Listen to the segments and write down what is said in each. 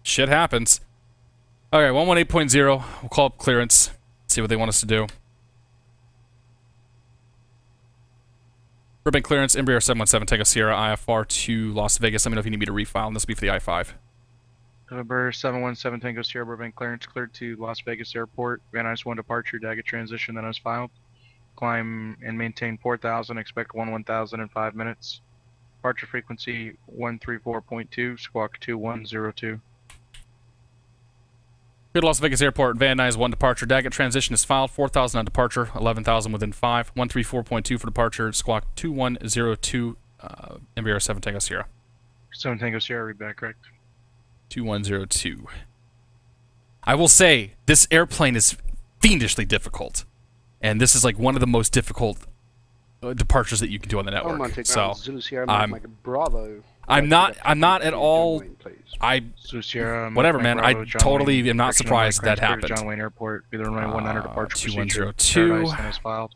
Shit happens. Okay, 118.0. We'll call up clearance. See what they want us to do. Burbank clearance, Embraer 717 Tango Sierra, IFR to Las Vegas. Let me know if you need me to refile, and this will be for the I-5. Embraer 717 Tango Sierra, Burbank clearance, cleared to Las Vegas Airport. Van Nuys 1 departure, Daggett transition, then as filed. Climb and maintain 4,000, expect 11000 in 5 minutes. Departure frequency 134.2, squawk 2102. Good Las Vegas Airport, Van Nuys 1 departure, Daggett transition is filed, 4,000 on departure, 11,000 within 5, 134.2 for departure, squawk 2102, Embraer 7 Tango Sierra. 7 Tango Sierra, read back, correct. 2102. I will say, this airplane is fiendishly difficult, and this is like one of the most difficult departures that you can do on the network. So, I'm not at all. Whatever, man. I totally am not surprised that happened. John Wayne Airport, either runway 100 departure 2102. Is filed.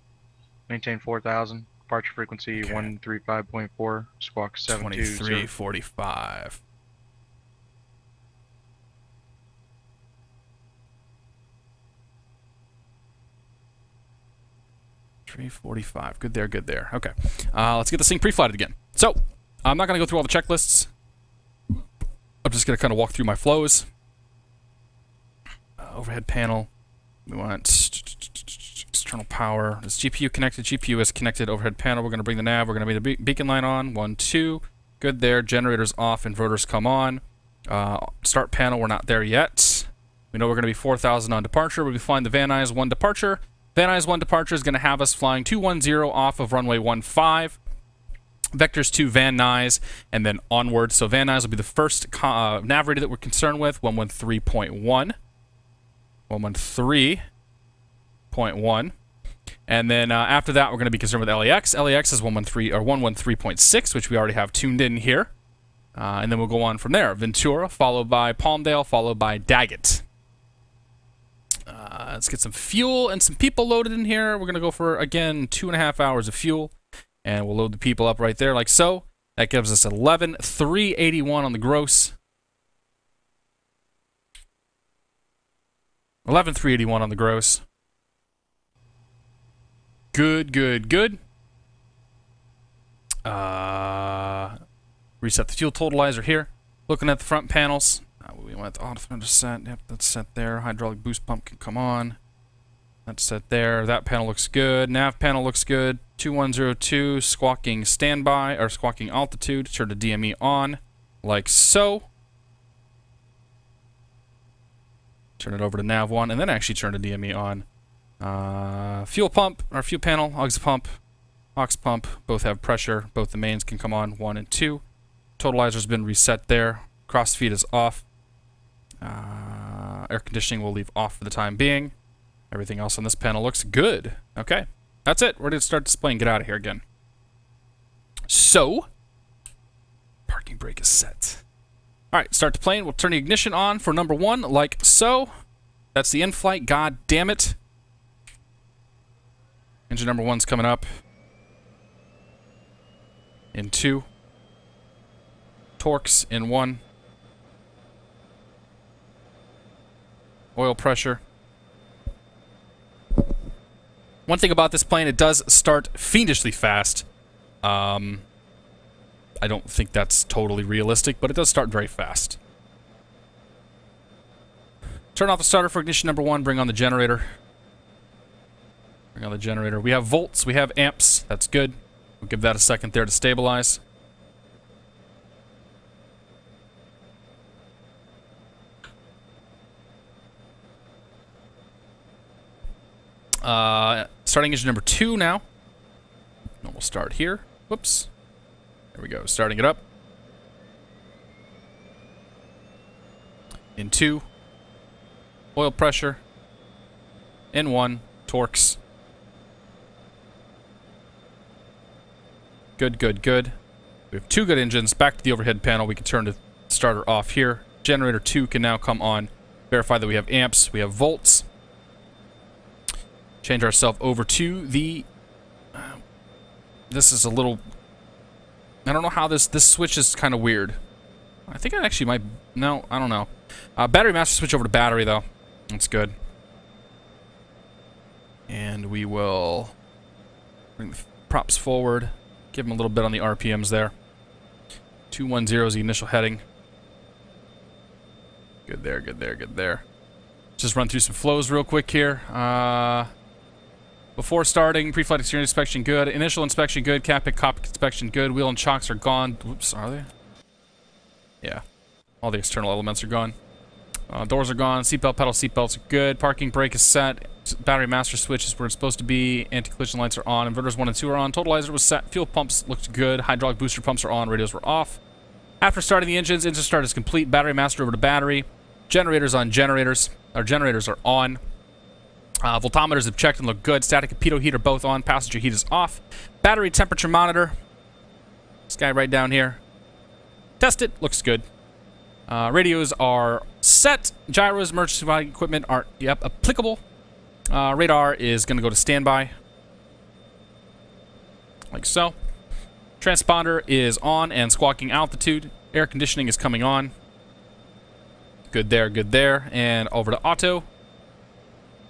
Maintain 4,000. Departure frequency 135.4. Squawk 720. 2345. $345. Good there, good there. Okay. Let's get this thing pre-flighted again. So, I'm not going to go through all the checklists. I'm just going to kind of walk through my flows. Overhead panel. We want external power. Is GPU connected? GPU is connected. Overhead panel. We're going to bring the nav. We're going to bring the beacon line on. 1, 2. Good there. Generators off. Inverters come on. Start panel. We're not there yet. We know we're going to be 4,000 on departure. We'll be flying the Van Nuys 1 departure. Van Nuys 1 departure is going to have us flying 210 off of runway 15. Vectors to Van Nuys, and then onward. So Van Nuys will be the first nav rating that we're concerned with, 113.1. 113.1. And then after that, we're going to be concerned with LAX. LAX is 113 or 113.6, which we already have tuned in here. And then we'll go on from there. Ventura, followed by Palmdale, followed by Daggett. Let's get some fuel and some people loaded in here. We're going to go for, again, 2.5 hours of fuel. And we'll load the people up right there like so. That gives us 11,381 on the gross. 11,381 on the gross. Good, good, good. Reset the fuel totalizer here. Looking at the front panels. We went auto thermal set. Yep, that's set there. Hydraulic boost pump can come on. That's set there. That panel looks good. Nav panel looks good. 2102, squawking standby, or squawking altitude. Turn the DME on, like so. Turn it over to nav 1, and then actually turn the DME on. Fuel pump, or fuel panel, aux pump, both have pressure. Both the mains can come on, 1 and 2. Totalizer's been reset there. Cross feed is off. Air conditioning will leave off for the time being. Everything else on this panel looks good. Okay, that's it. We're going to start displaying. Get out of here again. So, parking brake is set. All right, start the plane. We'll turn the ignition on for number 1, like so. That's the in-flight. God damn it. Engine number 1's coming up. In 2. Torques in 1. Oil pressure. One thing about this plane, it does start fiendishly fast. I don't think that's totally realistic, but it does start very fast. Turn off the starter for ignition number 1. Bring on the generator. Bring on the generator. We have volts. We have amps. That's good. We'll give that a second there to stabilize. Starting engine number 2 now. And we'll start here. Whoops. There we go. Starting it up. In 2. Oil pressure. In 1. Torques. Good, good, good. We have 2 good engines. Back to the overhead panel. We can turn the starter off here. Generator 2 can now come on. Verify that we have amps. We have volts. Change ourselves over to the... this is a little... I don't know how this switch is kind of weird. I think I actually might No, I don't know. Battery master switch over to battery, though. That's good. And we will bring the props forward. Give them a little bit on the RPMs there. 210 is the initial heading. Good there, good there, good there. Just run through some flows real quick here. Before starting, pre-flight exterior inspection good. Initial inspection good. Cockpit inspection good. Wheel and chocks are gone. Whoops, are they? Yeah. All the external elements are gone. Doors are gone. Seatbelt pedal, seatbelts are good. Parking brake is set. Battery master switch is where it's supposed to be. Anti-collision lights are on. Inverters 1 and 2 are on. Totalizer was set. Fuel pumps looked good. Hydraulic booster pumps are on. Radios were off. After starting the engines, engine start is complete. Battery master over to battery. Generators on generators. Our generators are on. Voltometers have checked and look good. Static and pitot heat are both on. Passenger heat is off. Battery temperature monitor. This guy right down here. Test it. Looks good. Radios are set. Gyros, emergency lighting equipment are, applicable. Radar is going to go to standby. Like so. Transponder is on and squawking altitude. Air conditioning is coming on. Good there, good there. And over to auto.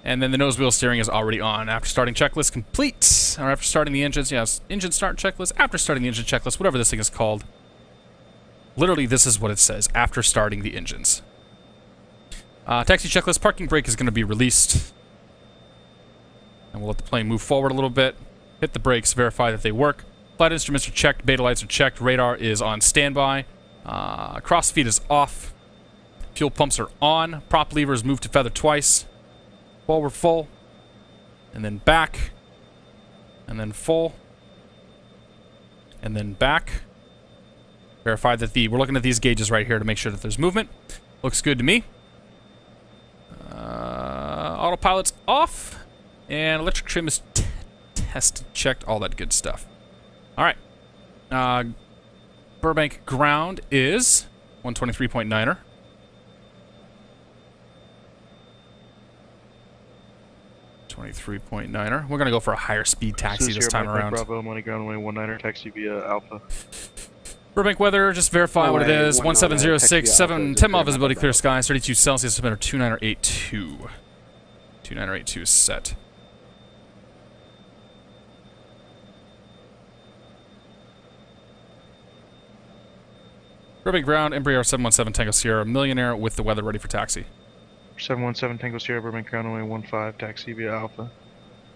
And then the nose wheel steering is already on. After starting checklist complete. Or after starting the engines, yes. Engine start checklist. After starting the engine checklist, whatever this thing is called. Literally, this is what it says. After starting the engines. Taxi checklist. Parking brake is going to be released. And we'll let the plane move forward a little bit. Hit the brakes. Verify that they work. Flight instruments are checked. Beta lights are checked. Radar is on standby. Cross feed is off. Fuel pumps are on. Prop levers move to feather twice. Forward full. And then back. And then full. And then back. Verify that we're looking at these gauges right here to make sure that there's movement. Looks good to me. Autopilot's off. And electric trim is tested, checked, all that good stuff. Alright. Burbank ground is 123.9er. 23.9er. We're going to go for a higher speed taxi this time around. Bravo, money ground, runway 19er, taxi via Alpha. Burbank weather, just verify what it is. 1706, 10 mile visibility, clear skies, 32 Celsius, submitter 2982. 2982 is set. Burbank ground, Embraer 717 Tango Sierra, Millionaire with the weather ready for taxi. 717 Tango Sierra, Burbank ground, runway 15, taxi via Alpha.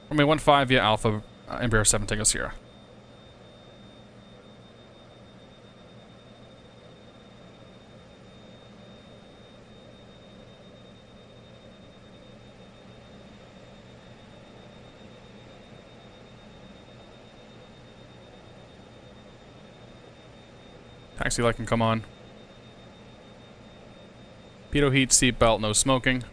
Runway 15 via Alpha, Embraer 7 Tango Sierra. Taxi light can come on. Pitot heat, seatbelt, no smoking.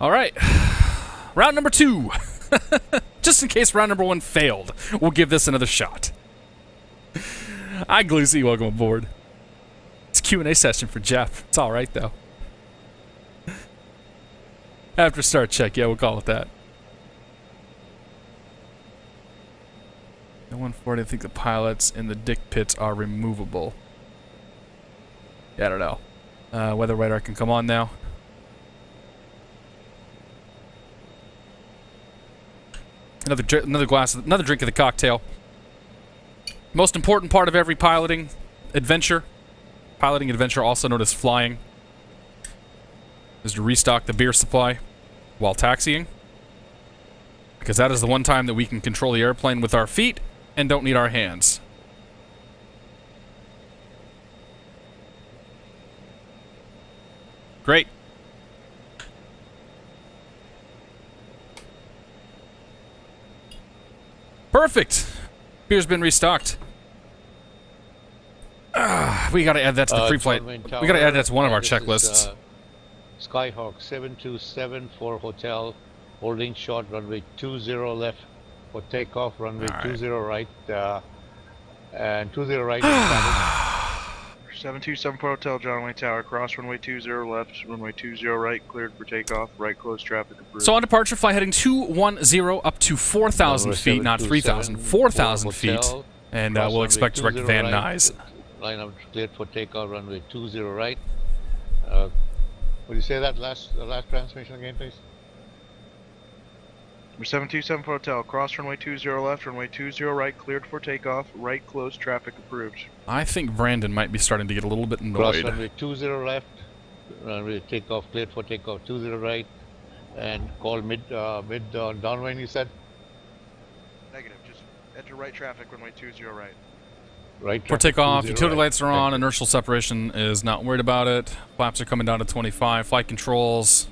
All right. Round number 2. Just in case round number 1 failed, we'll give this another shot. Hi, Glucy. Welcome aboard. It's Q&A session for Jeff. It's all right, though. After start check, yeah, we'll call it that. The 140, I think the pilots in the dick pits are removable. Yeah, I don't know. Weather radar can come on now. Another drink of the cocktail. Most important part of every piloting adventure, also known as flying, is to restock the beer supply while taxiing. Because that is the one time that we can control the airplane with our feet and don't need our hands. Great. Perfect. Beer's been restocked. We gotta add that to the pre-flight. We gotta add that to one of our checklists. Skyhawk 727 for hotel, holding short, runway 20 left for takeoff, runway 20 right, and 20 right is 727 for Hotel, John Wayne Tower, cross runway 20 left, runway 20 right, cleared for takeoff, right close traffic approved. So on departure, fly heading 210 up to 4,000 feet, not 3,000, 4,000 feet. And we'll expect direct Van Nuys. Line up cleared for takeoff, runway 20 right. Would you say that last transmission again, please? 727 for Hotel, cross runway 20 left, runway 20 right, cleared for takeoff, right close traffic approved. I think Brandon might be starting to get a little bit annoyed. Cross runway 20 left, runway takeoff, cleared for takeoff 20 right, and call mid downwind, you said? Negative, just enter right traffic, runway 20 right. Right For takeoff, utility lights are on, inertial separation is not worried about it. Flaps are coming down to 25, flight controls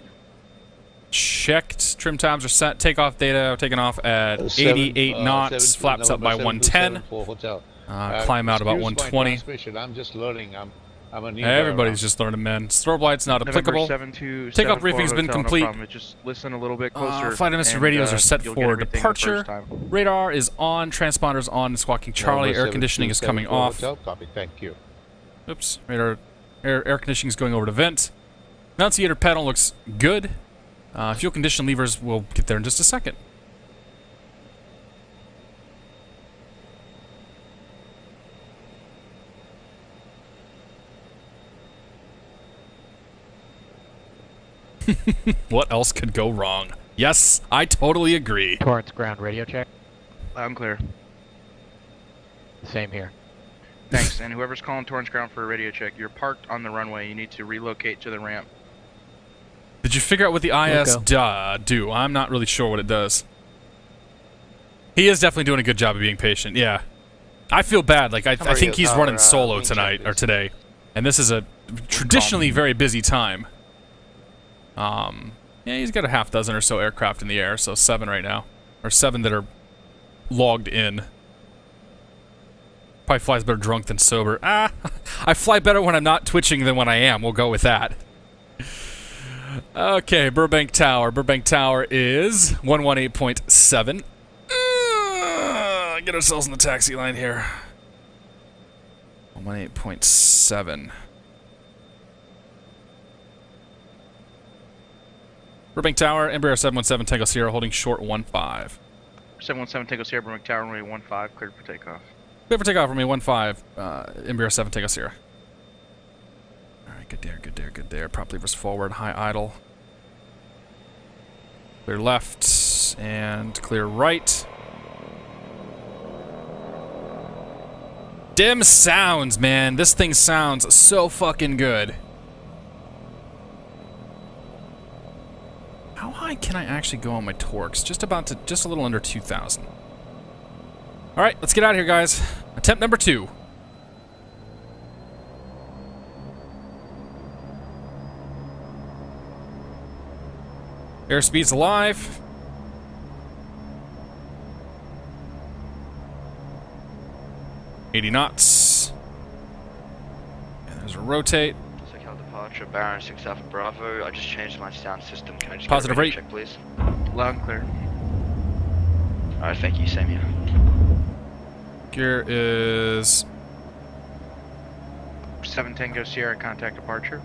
checked, trim tabs are set, takeoff data taken off at 88 knots, flaps up by 110, climb out about 120. I'm just learning. I'm a new Everybody's just learning, man. Strobe lights not applicable. Takeoff briefing's been complete. Just listen a little bit closer. Flight administrator radios are set for departure. Radar is on, transponders on, Squawking Charlie. Air conditioning is coming off. Copy, thank you. Oops, radar, air conditioning is going over to vent. Annunciator panel looks good. Fuel condition levers, we'll get there in just a second. What else could go wrong? Yes, I totally agree. Torrance ground radio check. Loud and clear. Same here. Thanks, and whoever's calling Torrance ground for a radio check, you're parked on the runway. You need to relocate to the ramp. Did you figure out what the IS do? I'm not really sure what it does. He is definitely doing a good job of being patient, yeah. I feel bad, like I think he's running solo tonight, or today. And this is a traditionally very busy time. Yeah, he's got a half dozen or so aircraft in the air, so 7 right now. Or 7 that are logged in. Probably flies better drunk than sober. Ah, I fly better when I'm not twitching than when I am, we'll go with that. Okay, Burbank Tower. Burbank Tower is 118.7. Get ourselves in the taxi line here. 118.7. Burbank Tower, Embraer 717 Tango Sierra, holding short 15. 717 Tango Sierra, Burbank Tower, runway 15, cleared for takeoff. Cleared for takeoff, runway 15, Embraer 7 Tango Sierra. Good there, good there, good there. Prop levers forward, high idle. Clear left and clear right. Dim sounds, man. This thing sounds so fucking good. How high can I actually go on my torques? Just a little under 2,000. All right, let's get out of here, guys. Attempt number 2. Airspeed's alive. $80 knots. And there's a rotate. SoCal departure, Baron 6 Alpha Bravo. I just changed my sound system. Can I just Positive get a rate. check, please? Loud and clear. Alright, thank you. Same here. Gear is 7 Tango Sierra, contact departure.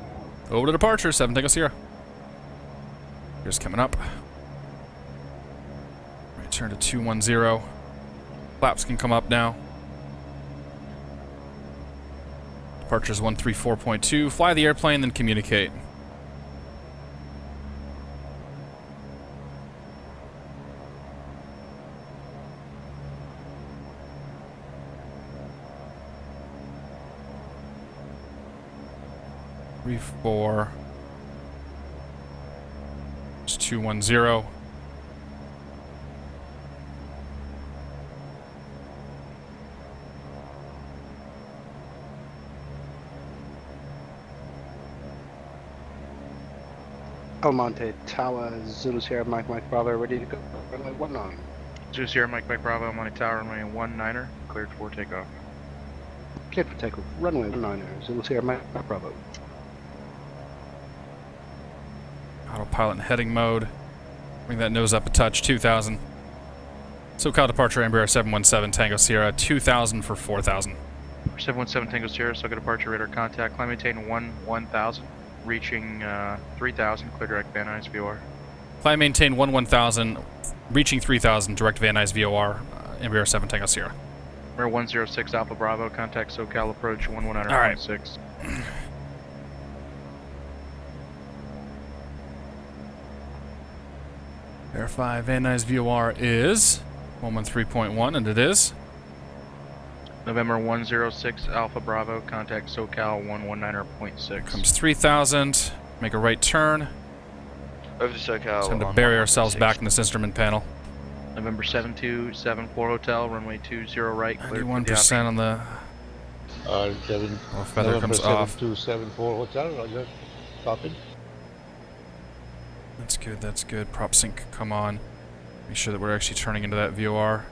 over to departure. 7 Tango Sierra. Gear's coming up. Return to 210. Flaps can come up now. Departure's 134.2. Fly the airplane, then communicate. Three, 4. It's 210. Almonte Tower, Zulu Sierra, Mike Bravo, ready to go. Runway 19. Zulu Sierra, Mike Bravo, Monte Tower, runway 19er, cleared for takeoff. Cleared for takeoff. Runway 19er, Zulu Sierra, Mike Bravo. Autopilot in heading mode. Bring that nose up a touch. 2,000. SoCal departure, Embraer 717 Tango Sierra. 2,000 for 4,000. 717 Tango Sierra, so departure radar contact. Climb maintain 1000, reaching 3000, clear direct Van Nuys VOR. Climb maintain 1000, reaching 3000, direct Van Nuys VOR, Embraer 7 Tango Sierra. Embraer 106 Alpha Bravo, contact SoCal approach 119.6. All right. Verify Van Nuys VOR is 113.1, and it is. November 106 Alpha Bravo, contact SoCal 119.6. Comes 3000, make a right turn. Over to SoCal. Time to bury ourselves back in this instrument panel. November 7274 Hotel, runway 20 right, clear. 91% on the. Seven. Oh, feather comes off. 7274 Hotel, Roger. Copy. That's good, that's good. Prop sync, come on. Make sure that we're actually turning into that VOR.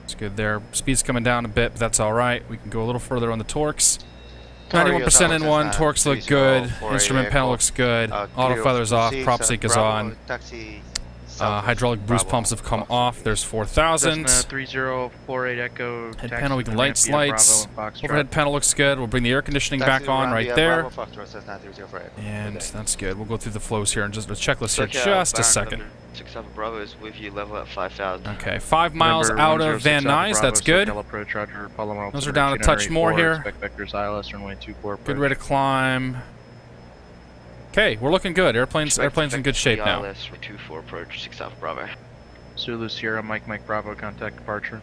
It's good there. Speed's coming down a bit, but that's alright. We can go a little further on the torques. 91% in one, torques look good. Instrument panel looks good. Auto feathers off, prop sync is on. Hydraulic boost pumps have come off. There's 4,000. 3048 Echo. Head panel, we can light slights. Overhead panel looks good. We'll bring the air conditioning back on right there. And that's good. We'll go through the flows here and just a checklist here just a second. 6 Alpha Bravo is with you, level at 5,000. Okay, 5 miles out of Van Nuys. That's good. Those are down a touch more here. Good rate of climb. Okay, we're looking good. Airplane's in good shape now. KLAS for 24 approach 6 Alpha Bravo. Zulu Sierra, Mike Bravo, contact departure.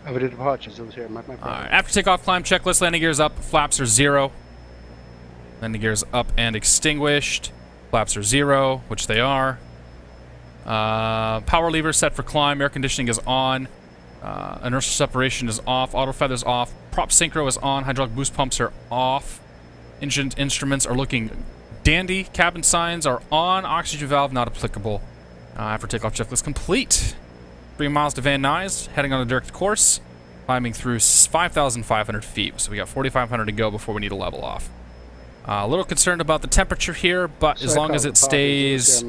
Over to departure, Zulu Sierra, Mike Bravo. After takeoff, climb checklist. Landing gears up. Flaps are 0. Landing gears up and extinguished. Flaps are 0, which they are. Power lever set for climb. Air conditioning is on. Inertial separation is off. Auto feathers off. Prop synchro is on. Hydraulic boost pumps are off. Engine instruments are looking dandy. Cabin signs are on. Oxygen valve not applicable. After takeoff checklist complete. 3 miles to Van Nuys. Heading on a direct course. Climbing through 5,500 feet. So we got 4,500 to go before we need to level off. A little concerned about the temperature here, but as long as it stays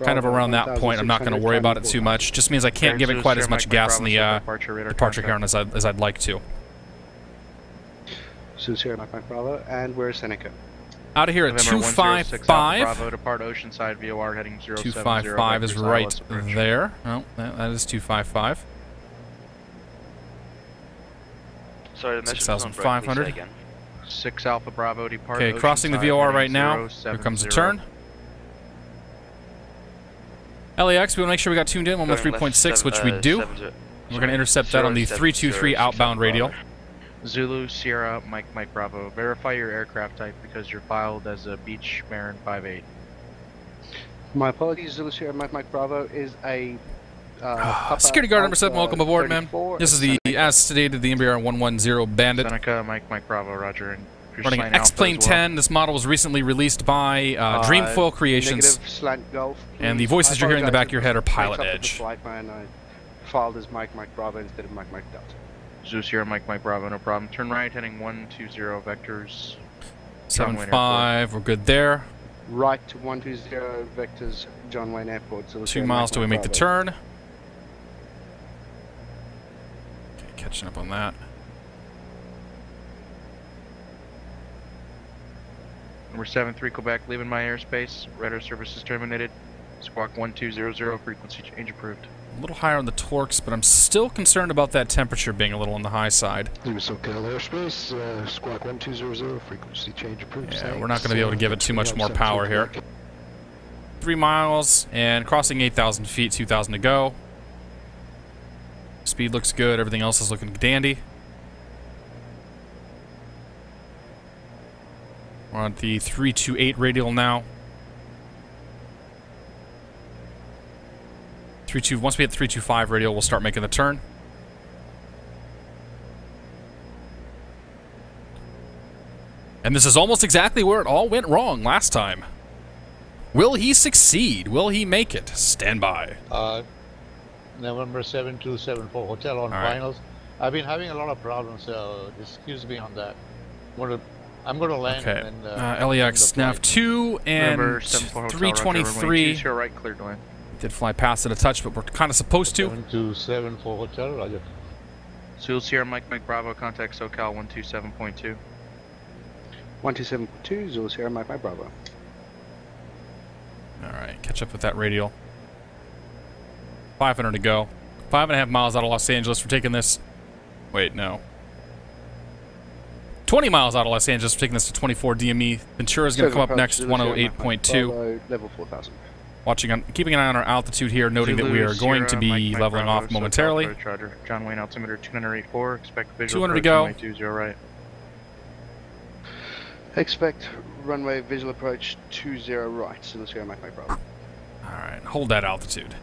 kind of around that point, I'm not going to worry about it too much. Just means I can't give it quite as much gas in the departure here as I'd like to. Zulu Sierra, Mike Bravo, and where's Seneca? Out of here at 255. Bravo, depart Oceanside VOR heading 070. 255 is right there. Oh, that is 255. Sorry, the message 6,500. 6 Alpha Bravo, depart. Okay, crossing the VOR right now. Here comes the turn. LAX, we want to make sure we got tuned in. 113.6, which we do. We're going to intercept that on the 323 outbound radial. Zulu Sierra, Mike Bravo. Verify your aircraft type because you're filed as a Beach Marin 58. My apologies, Zulu Sierra, Mike Bravo is a security guard number 7, welcome aboard, man. This is the, as stated, the Embraer 110 Bandit. Seneca, Mike Bravo, roger. And running an X-Plane 10. This model was recently released by Dreamfoil Creations. And the voices you're hearing in the back of your head are PilotEdge. I filed as Mike Bravo instead of Mike Delta. Zeus here, Mike Bravo, no problem. Turn right, heading 120 vectors. 75, we're good there. Right to 120 vectors, John Wayne Airport. So 2 miles till we make the turn. Okay, catching up on that. Number 73 Quebec, leaving my airspace. Radar service is terminated. Squawk 1200, frequency change approved. A little higher on the torques, but I'm still concerned about that temperature being a little on the high side. SoCal airspace, squawk 1200, frequency change approved. Yeah, we're not going to be able to give it too much more power here. 3 miles and crossing 8,000 feet, 2,000 to go. Speed looks good, everything else is looking dandy. We're on the 328 radial now. Once we hit 325 radial, we'll start making the turn. And this is almost exactly where it all went wrong last time. Will he succeed? Will he make it? Stand by. November 7274 Hotel on finals. I've been having a lot of problems, so excuse me on that. I'm going to land. Okay. And LAX nav 2 and 323. Right, cleared to land. Did fly past it a touch, but we're kind of supposed to. 7274 Hotel, roger. Zulu Sierra Mike Bravo, contact SoCal 127.2. 127.2, Zulu Sierra Mike Bravo. Alright, catch up with that radial. 500 to go. 5.5 miles out of Los Angeles. We're taking this... Wait, no. 20 miles out of Los Angeles. We're taking this to 24 DME. Ventura's going to come up next, 108.2. Level 4000. Keeping an eye on our altitude here, noting that we are going to be leveling off momentarily. John Wayne altimeter 284. Expect visual 200 to go. 20 right. Expect runway visual approach 20 right. Zulu Sierra Mike Bravo. Alright, hold that altitude.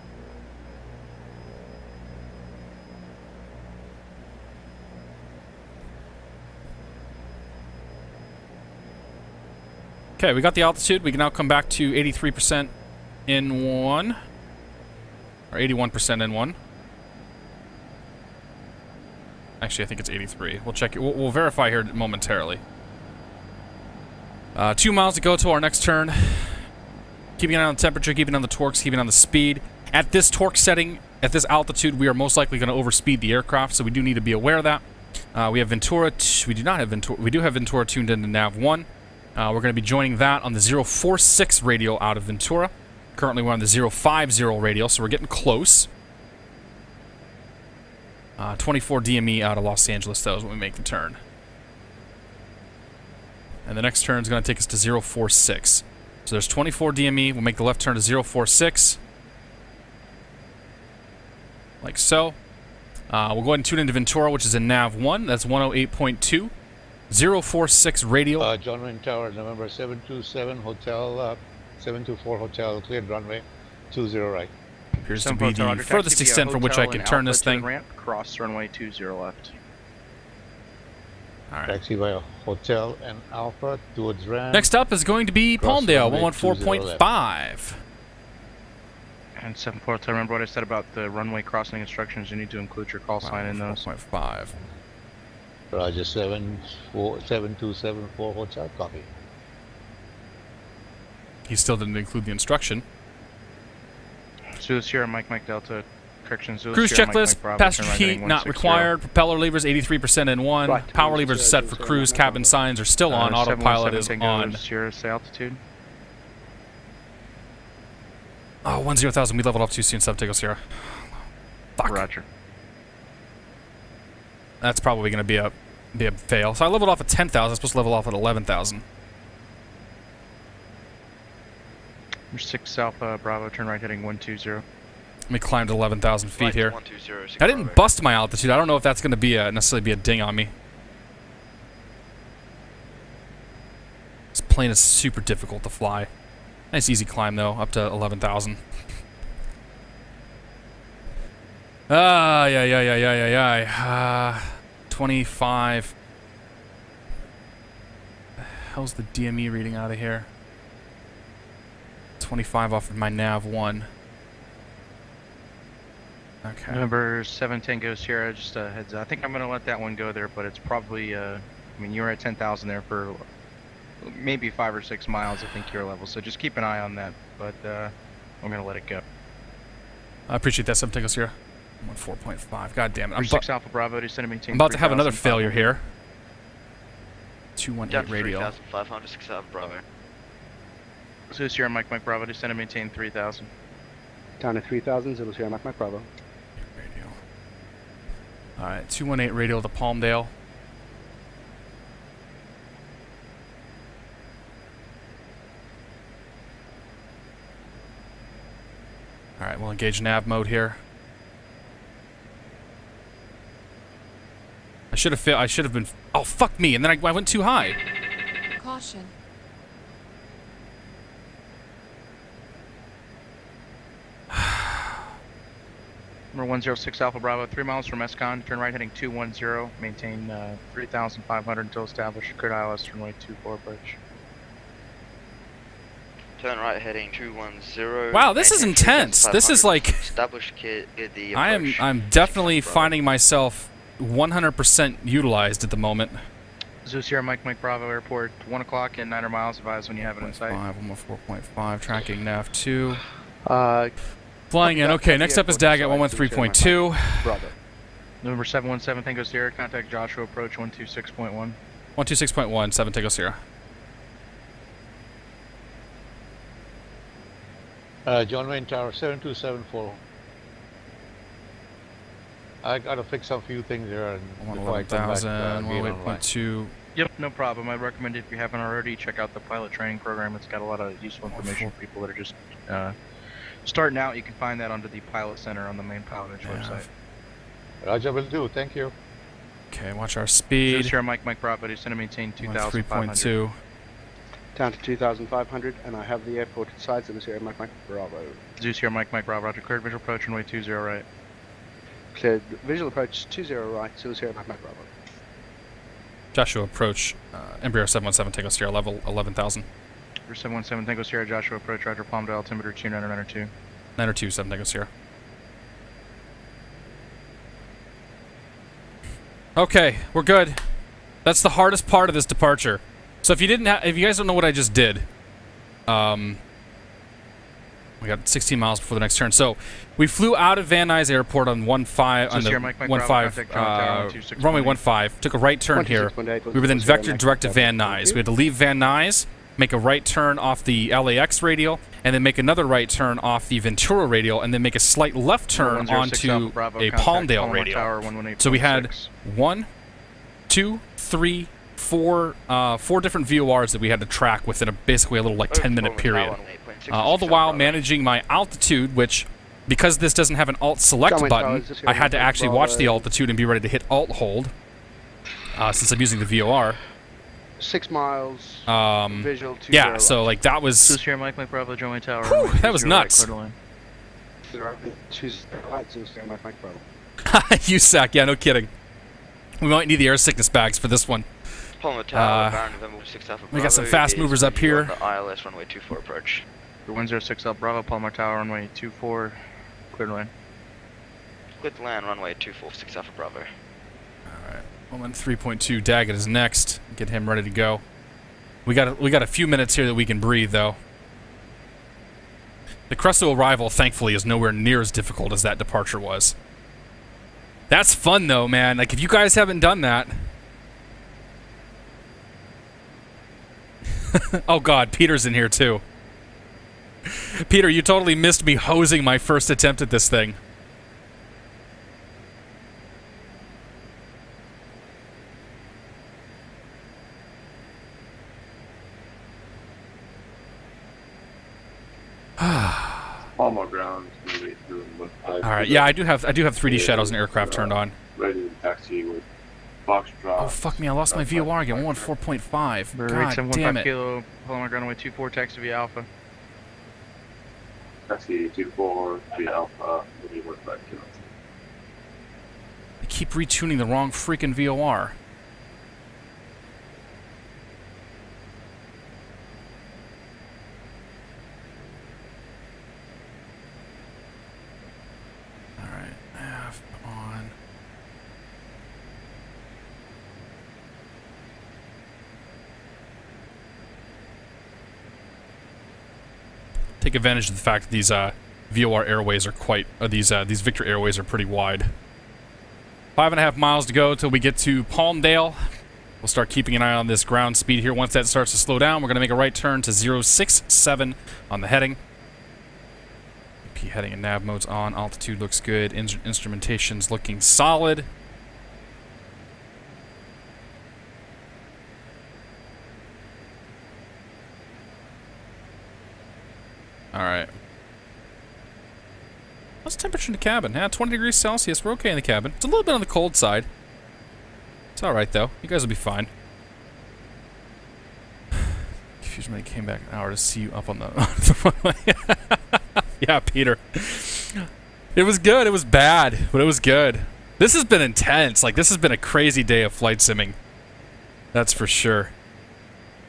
Okay, we got the altitude. We can now come back to 83% N1. Or 81% N1. Actually, I think it's 83. We'll check it. We'll verify here momentarily. 2 miles to go to our next turn. Keeping an eye on the temperature, keeping on the torques, keeping on the speed. At this torque setting, at this altitude, we are most likely going to overspeed the aircraft, so we do need to be aware of that. We have Ventura. We do not have Ventura. We do have Ventura tuned into Nav 1. We're going to be joining that on the 046 radial out of Ventura. Currently, we're on the 050 radial, so we're getting close. 24 DME out of Los Angeles, though, is when we make the turn. And the next turn is going to take us to 046. So there's 24 DME. We'll make the left turn to 046. Like so. We'll go ahead and tune into Ventura, which is in Nav 1. That's 108.2. 046 radial. John Wayne Tower, November 727 Hotel, 724 Hotel, cleared runway 20 right. Appears to be the furthest extent from which I can turn this thing. Ramp, cross runway 20 left. Alright. Taxi via Hotel and Alpha towards ramp. Next up is going to be Palmdale, 114.5. And 74, to remember what I said about the runway crossing instructions, you need to include your call sign in those. 4.5. Roger, 7274 Hotel, copy. He still didn't include the instruction. Zulu Sierra Mike Delta, correction, Zulu Cruise Sierra, checklist, Mike Bravo, passenger turn right heat heading not 160. required, propeller levers 83% in one, Right, power levers are set for cruise, cabin signs are still on, autopilot is on. Sierra, say altitude. Oh, 10,000, we leveled off too soon, Subtigo Sierra. Fuck. Roger. That's probably going to be a fail. So I leveled off at 10,000, I'm supposed to level off at 11,000. 6 Alpha Bravo, turn right heading 120. Let me climb to 11,000 feet here. 120, I didn't bust my altitude. I don't know if that's going to be necessarily be a ding on me. This plane is super difficult to fly. Nice easy climb though, up to 11,000. Yeah. 25. The hell's the DME reading out of here? 25 off of my Nav 1. Okay. Number 7 Tango Sierra, just a heads up. I think I'm going to let that one go there, but it's probably, I mean, you were at 10,000 there for maybe 5 or 6 miles, I think, your level. So just keep an eye on that, but I'm going to let it go. I appreciate that, 7 Tango Sierra. I'm on 4.5. God damn it. I'm 6 Alpha Bravo, descend and maintain. I'm about to have another failure here. 218 down to radial. 3,500, 6 Alpha Bravo. Zulu Sierra Mike Bravo, descend and maintain 3,000. Down to 3,000, Zulu Sierra Mike Bravo. Radial. Alright, 218 radial to Palmdale. Alright, we'll engage nav mode here. I should have been. Oh, fuck me! And then I went too high. Caution. Number 106 Alpha Bravo, 3 miles from Escon, turn right heading 210, maintain 3,500 until established, cleared ILS runway 24 approach. Turn right heading 210. Wow, this is intense. This is like. Established kit at the approach. I'm definitely finding myself 100% utilized at the moment. Zulu Sierra Mike Bravo Airport, 1 o'clock and 900 miles, advise when you have it in sight. 4.5, tracking nav 2. Uh, Flying in. Okay, next up is DAG at 113.2. Bravo. November 717 Tango Sierra, contact Joshua approach 126.1. 126.1, 7 Tango Sierra. John Wayne Tower, 7274. I gotta fix a few things there and before I come back. 111,000, 108.2. Yep, no problem. I'd recommend if you haven't already, check out the pilot training program. It's got a lot of useful information for people that are just starting out. You can find that under the Pilot Center on the main PilotEdge website. Roger, will do. Thank you. Okay, watch our speed. Sierra Mike Bravo, descend to maintain 2,500. 3.2. Down to 2,500, and I have the airport inside Zulu Sierra Mike Bravo. Zeus here, Mike Bravo, Roger. Cleared visual approach runway 20 right. Cleared visual approach 20 right, Zulu Sierra Mike Bravo. Joshua approach, Embraer 717 Tango Sierra, level 11,000. Embraer 717 Tango Sierra, Joshua approach, Roger. Palm to altimeter 2992. 902, 7 Tango Sierra. Okay, we're good. That's the hardest part of this departure. So if you guys don't know what I just did, we got 16 miles before the next turn. So we flew out of Van Nuys Airport on runway 15, took a right turn here. We were then vectored direct to Van Nuys. We had to leave Van Nuys, make a right turn off the LAX radial, and then make another right turn off the Ventura radial, and then make a slight left turn onto a Palmdale radial. So we had 1, 2, 3, 4 different VORs that we had to track within basically a little like 10-minute period. All the while managing my altitude, which, because this doesn't have an alt select button, I had to actually watch the altitude and be ready to hit alt hold, since I'm using the VOR. 6 miles, visual 2 yeah, so like that was... Sierra Mike Bravo, Joe Tower. Whew, that was nuts. USAC, yeah, no kidding. We might need the air sickness bags for this one. We got some fast movers up here. ILS runway 24 approach. 106 Alpha Bravo, Palmer Tower, runway 24, cleared land. Cleared land, runway 246 Alpha Bravo. Alright, 3.2, Daggett is next. Get him ready to go. We got a few minutes here that we can breathe, though. The Cresto arrival, thankfully, is nowhere near as difficult as that departure was. That's fun, though, man. Like, if you guys haven't done that... Oh, God, Peter's in here, too. Peter, you totally missed me hosing my first attempt at this thing. Almost ground. Alright, yeah, I do have 3D shadows and aircraft turned on. Ready to taxi with Foxtrot. Oh, fuck me, I lost my VOR again. 114.5. God damn it. Kilo, Palmer ground runway 24, taxi via Alpha. Taxi 24 via Alpha, 1.5 kilos. I keep retuning the wrong freaking VOR. Alright, F on. Take advantage of the fact that these VOR airways are these Victor airways are pretty wide. 5.5 miles to go till we get to Palmdale. We'll start keeping an eye on this ground speed here. Once that starts to slow down, we're going to make a right turn to 067 on the heading. P heading and nav mode's on. Altitude looks good. Instrumentation's looking solid. Alright. What's the temperature in the cabin? Yeah, 20 degrees Celsius. We're okay in the cabin. It's a little bit on the cold side. It's alright, though. You guys will be fine. Confusion when he came back an hour to see you up on the runway. Yeah, Peter. It was good. It was bad, but it was good. This has been intense. Like, this has been a crazy day of flight simming. That's for sure.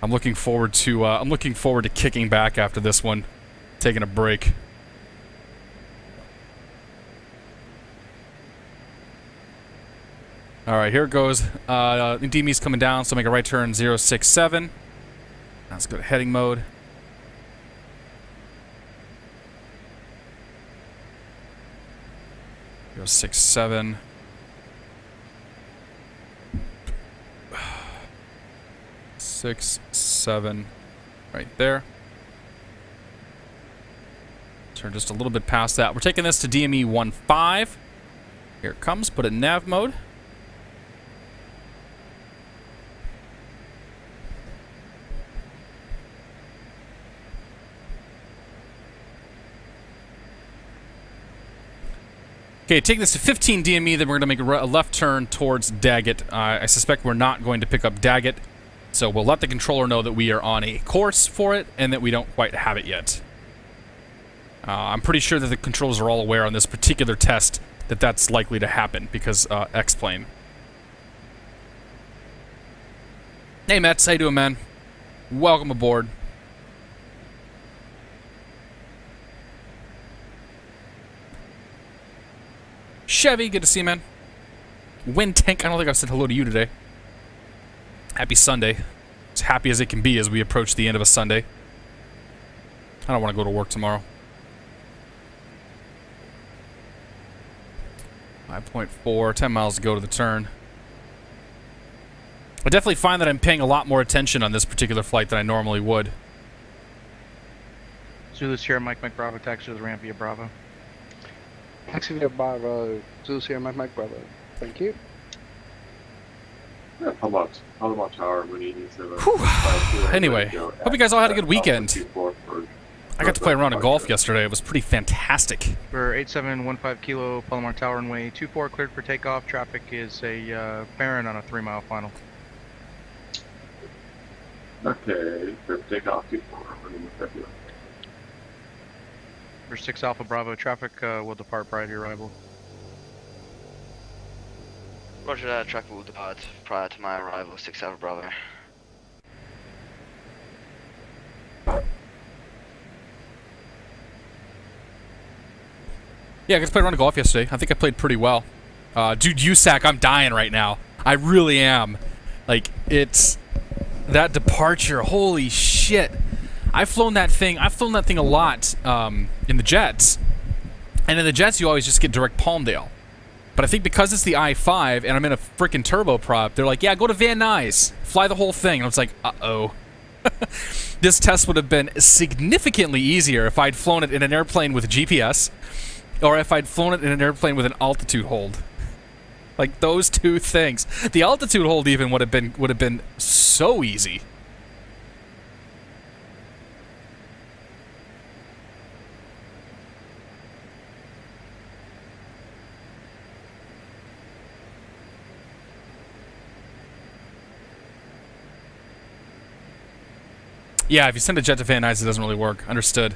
I'm looking forward to kicking back after this one. Taking a break. Alright, here it goes. DME's coming down, so make a right turn 067. Now let's go to heading mode. Go 67. 6, 7, right there. Turn just a little bit past that. We're taking this to DME 15. Here it comes. Put it in nav mode. Okay, take this to 15 DME, then we're going to make a left turn towards Daggett. I suspect we're not going to pick up Daggett, so we'll let the controller know that we are on a course for it and that we don't quite have it yet. I'm pretty sure that the controllers are all aware on this particular test that that's likely to happen because X-Plane. Hey, Mets, how you doing, man? Welcome aboard. Chevy, good to see you, man. Wind Tank, I don't think I've said hello to you today. Happy Sunday. As happy as it can be as we approach the end of a Sunday. I don't want to go to work tomorrow. 5.4, 10 miles to go to the turn. I definitely find that I'm paying a lot more attention on this particular flight than I normally would. Zulu Sierra Mike Bravo, taxi to the ramp via Bravo. Taxi via Bravo, Zulu Sierra Mike Bravo. Thank you. Yeah, Palomar Tower when you need to. Anyway, hope you guys all had a good weekend. I got to play around in golf yesterday. It was pretty fantastic. We're 8715 Kilo, Palomar Tower, runway 24, cleared for takeoff. Traffic is a Baron on a 3-mile final. Okay, clear for takeoff, 24. For 6 Alpha Bravo, traffic will depart prior to your arrival. Roger that, traffic will depart prior to my arrival, 6 Alpha Bravo. Yeah, I got to play around golf yesterday. I think I played pretty well. Dude, USAC, I'm dying right now. I really am. Like, it's... that departure, holy shit. I've flown that thing a lot in the jets. And in the jets, you always just get direct Palmdale. But I think because it's the I-5 and I'm in a freaking turboprop, they're like, yeah, go to Van Nuys. Fly the whole thing. And I was like, uh-oh. This test would have been significantly easier if I'd flown it in an airplane with GPS or if I'd flown it in an airplane with an altitude hold. Like, those two things. The altitude hold even would have been so easy. Yeah, if you send a jet to Van Nuys, it doesn't really work. Understood.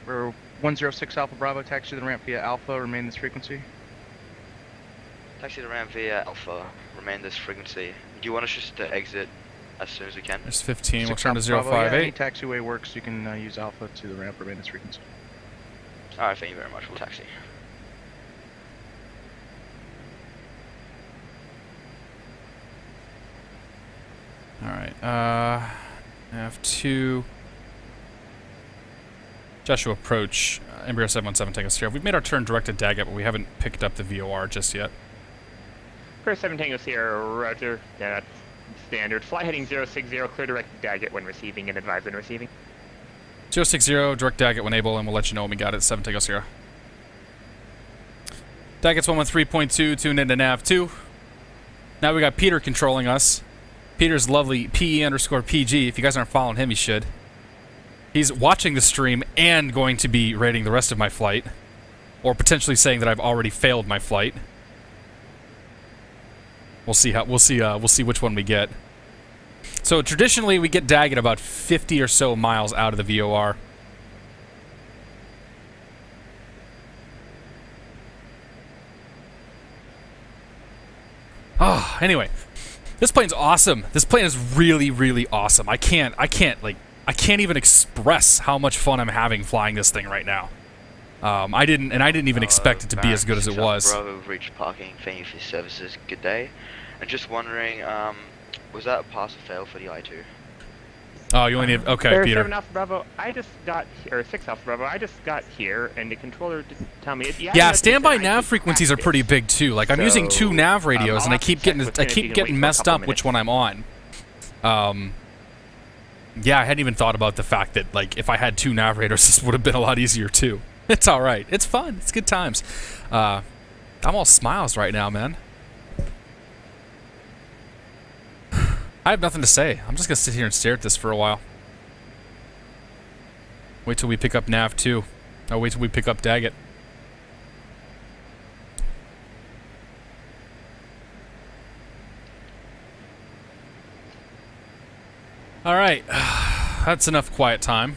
We're 106 Alpha Bravo, taxi to the ramp via Alpha, remain this frequency. Taxi to the ramp via Alpha, remain this frequency. Do you want us just to exit as soon as we can? There's 15, we'll turn to Bravo, 058. yeah, any taxiway works, you can use Alpha to the ramp, remain this frequency. Alright, thank you very much, we'll taxi. Alright, F2. Joshua approach, Embraer 717, take us here. We've made our turn direct to Daggett, but we haven't picked up the VOR just yet. Embraer 7 Tango Sierra, roger. That's standard. Fly heading 060, clear direct Daggett when receiving and advise when receiving. 060, direct Daggett when able, and we'll let you know when we got it. 7 Tango Sierra. Daggett's 113.2, tuned into nav 2. Now we got Peter controlling us. Peter's lovely PE_PG. If you guys aren't following him, you should. He's watching the stream and going to be rating the rest of my flight, or potentially saying that I've already failed my flight. We'll see which one we get. So traditionally, we get Daggett about 50 or so miles out of the VOR. Ah, anyway, this plane's awesome. This plane is really, really awesome. I can't even express how much fun I'm having flying this thing right now. I didn't even expect it to be as good as it was. Bravo, we've reached parking. Thank you for your services. Good day. And just wondering, was that a pass or fail for the I-2? Oh, you only need... Okay, Air Peter. 7 Alpha Bravo, I just got... Or 6 Alpha Bravo, I just got here, and the controller didn't tell me... Yeah, standby nav frequencies are pretty big, too. Like, I'm using 2 nav radios, and I keep getting messed up which one I'm on. Yeah, I hadn't even thought about the fact that, like, if I had 2 nav radios, this would have been a lot easier, too. It's alright. It's fun. It's good times. I'm all smiles right now, man. I have nothing to say. I'm just gonna sit here and stare at this for a while. Wait till we pick up Nav 2. Oh, wait till we pick up Daggett. Alright. That's enough quiet time.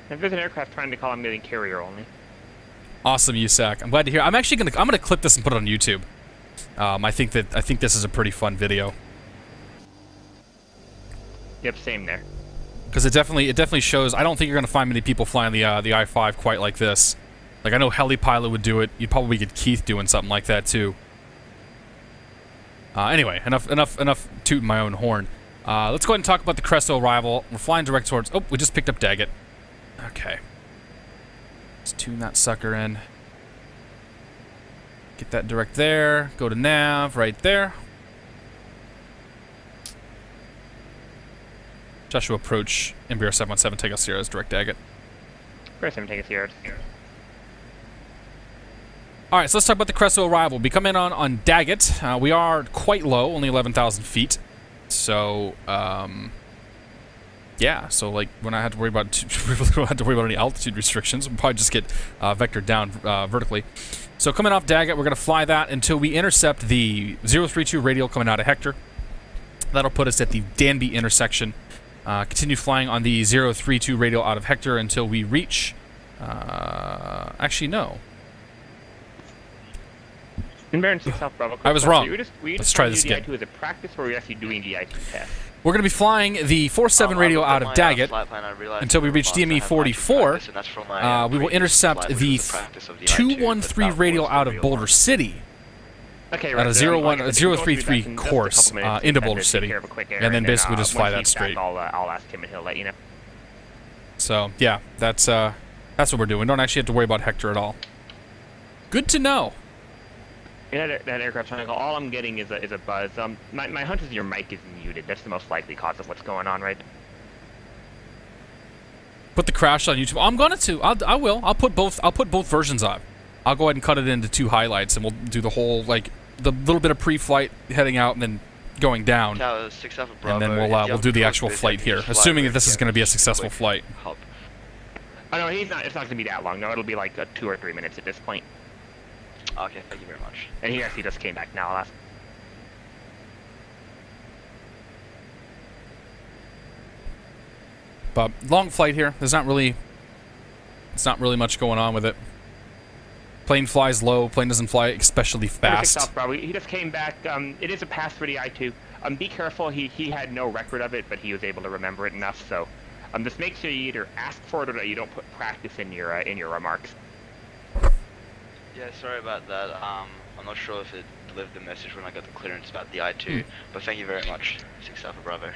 If there's an aircraft trying to call, I'm getting carrier only. Awesome, USAC. I'm glad to hear. I'm gonna clip this and put it on YouTube. I think this is a pretty fun video. Yep, same there. Because it definitely shows. I don't think you're gonna find many people flying the I-5 quite like this. Like I know Helipilot would do it. You'd probably get Keith doing something like that too. Anyway, enough tooting my own horn. Let's go ahead and talk about the Cresto arrival. We're flying direct towards. Oh, we just picked up Daggett. Okay. Let's tune that sucker in. Get that direct there. Go to nav right there. Joshua approach Embraer 717 take us Sierra's direct Daggett. Embraer 7 take us Sierra. Alright, so let's talk about the Cresto arrival. We come in on Daggett. We are quite low, only 11,000 feet. So, yeah, so like when I had to worry about we really don't have to worry about any altitude restrictions. We'll probably just get vectored down vertically. So coming off Daggett, we're gonna fly that until we intercept the 032 radial coming out of Hector. That'll put us at the Danby intersection. Continue flying on the 032 radial out of Hector until we reach. Actually, no. Embraer 6 Alpha Bravo. I was wrong. Let's try this again. again. As a practice, or are we actually doing the I2 test? We're going to be flying the 47 radial out of Daggett until we reach DME 44. We will intercept the 213 radial out of Boulder City Okay, at right, a 033 course into Boulder City, and then basically just fly that straight. I'll ask him and he'll let you know. So yeah, that's what we're doing. We don't actually have to worry about Hector at all. Good to know. That aircraft triangle, all I'm getting is a buzz. My hunch is your mic is muted. That's the most likely cause of what's going on, right? Put the crash on YouTube. I'm gonna to. I will. I'll put both versions on. I'll go ahead and cut it into 2 highlights, and we'll do the whole like the little bit of pre-flight heading out and then going down, Tower 6 Alpha Bravo, and then we'll do the actual flight here, assuming that this is going to be a successful flight. Oh no, it's not going to be that long. No, it'll be like 2 or 3 minutes at this point. Okay, thank you very much. And he actually just came back now. I'll ask. But long flight here. It's not really much going on with it. Plane flies low. Plane doesn't fly especially fast. He just came back. It is a pass for the I2. Be careful. He had no record of it, but he was able to remember it enough. So, just make sure you either ask for it or that you don't put practice in your remarks. Yeah, sorry about that. I'm not sure if it delivered the message when I got the clearance about the I2, but thank you very much, 6 Alpha Bravo.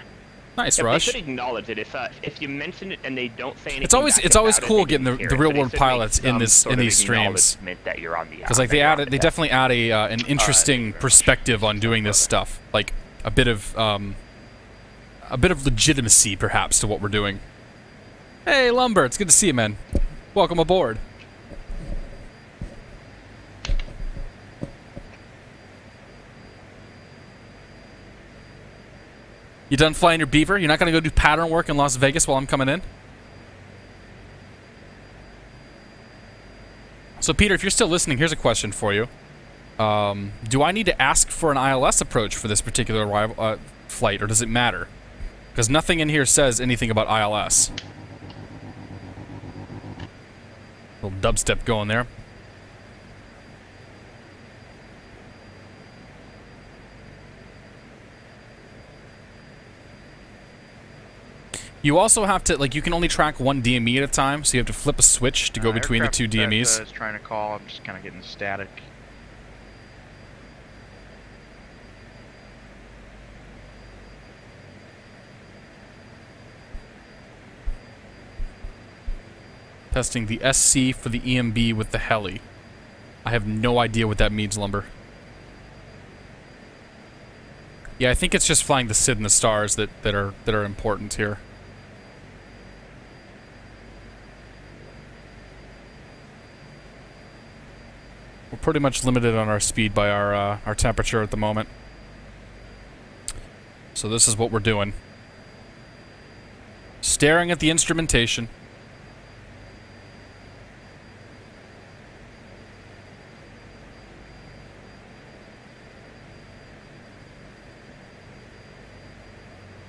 Nice, yeah, Rush. They should acknowledge it. If you mention it and they don't say anything, it's always cool getting the real world pilots in these streams. Because like they definitely add an interesting perspective on doing this stuff, like a bit of legitimacy perhaps to what we're doing. Hey, Lumber, it's good to see you, man. Welcome aboard. You done flying your Beaver? You're not going to go do pattern work in Las Vegas while I'm coming in? So, Peter, if you're still listening, here's a question for you. Do I need to ask for an ILS approach for this particular flight, or does it matter? Because nothing in here says anything about ILS. Little dubstep going there. You also have to, like, you can only track one DME at a time, so you have to flip a switch to go between the 2 DMEs. I was trying to call, I'm just kind of getting static. Testing the SC for the EMB with the heli. I have no idea what that means, Lumber. Yeah, I think it's just flying the SID and the stars that are important here. We're pretty much limited on our speed by our temperature at the moment. So this is what we're doing. Staring at the instrumentation.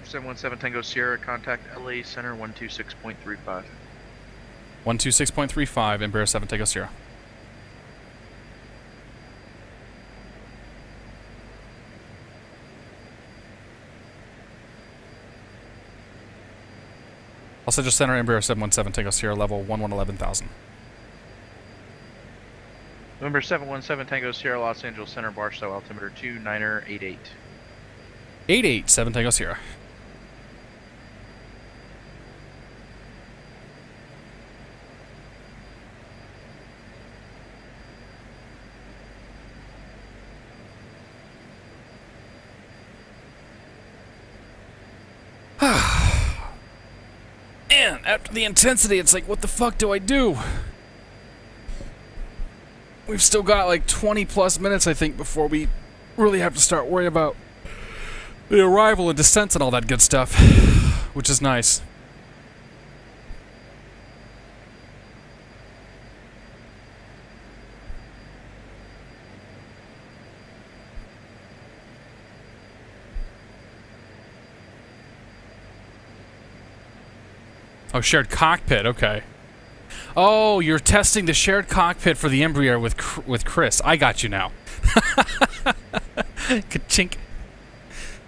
(717) Tango Sierra, contact LA Center 126.35. 126.35, Embraer 7 Tango Sierra. Also just center Embraer 717 Tango Sierra, level 111000. November 717 Tango Sierra, Los Angeles Center, bar stow altimeter 29er88. 88, 7 Tango Sierra. Man, after the intensity, it's like, what the fuck do I do? We've still got like 20 plus minutes, I think, before we really have to start worrying about the arrival and descent and all that good stuff, which is nice. Oh, shared cockpit, okay. Oh, you're testing the shared cockpit for the Embraer with Chris. I got you now. Ka-chink.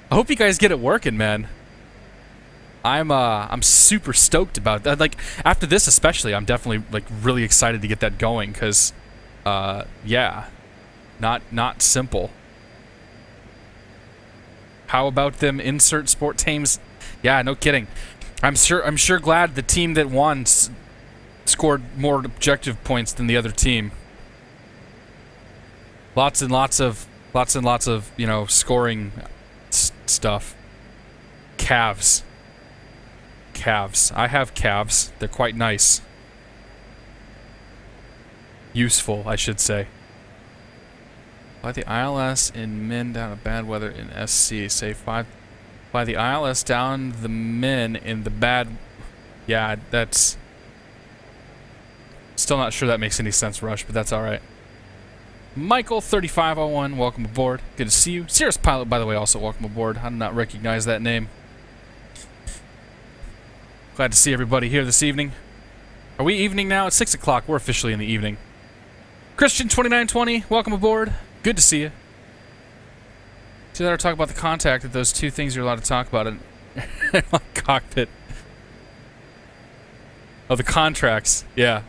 I hope you guys get it working, man. I'm super stoked about that. Like, after this especially, I'm definitely like really excited to get that going, because yeah. Not simple. How about them insert sport teams? Yeah, no kidding. I'm sure glad the team that won scored more objective points than the other team. Lots and lots of, you know, scoring stuff. Calves. I have calves. They're quite nice. Useful, I should say. By the ILS in min down to bad weather in SC. Say 5. By the ILS down the min in the bad... Yeah, that's... Still not sure that makes any sense, Rush, but that's alright. Michael3501, welcome aboard. Good to see you. Cirrus Pilot, by the way, also welcome aboard. I did not recognize that name. Glad to see everybody here this evening. Are we evening now? It's 6 o'clock. We're officially in the evening. Christian2920, welcome aboard. Good to see you. See that I talk about the contact of those two things you're allowed to talk about in cockpit. Oh, the contracts. Yeah.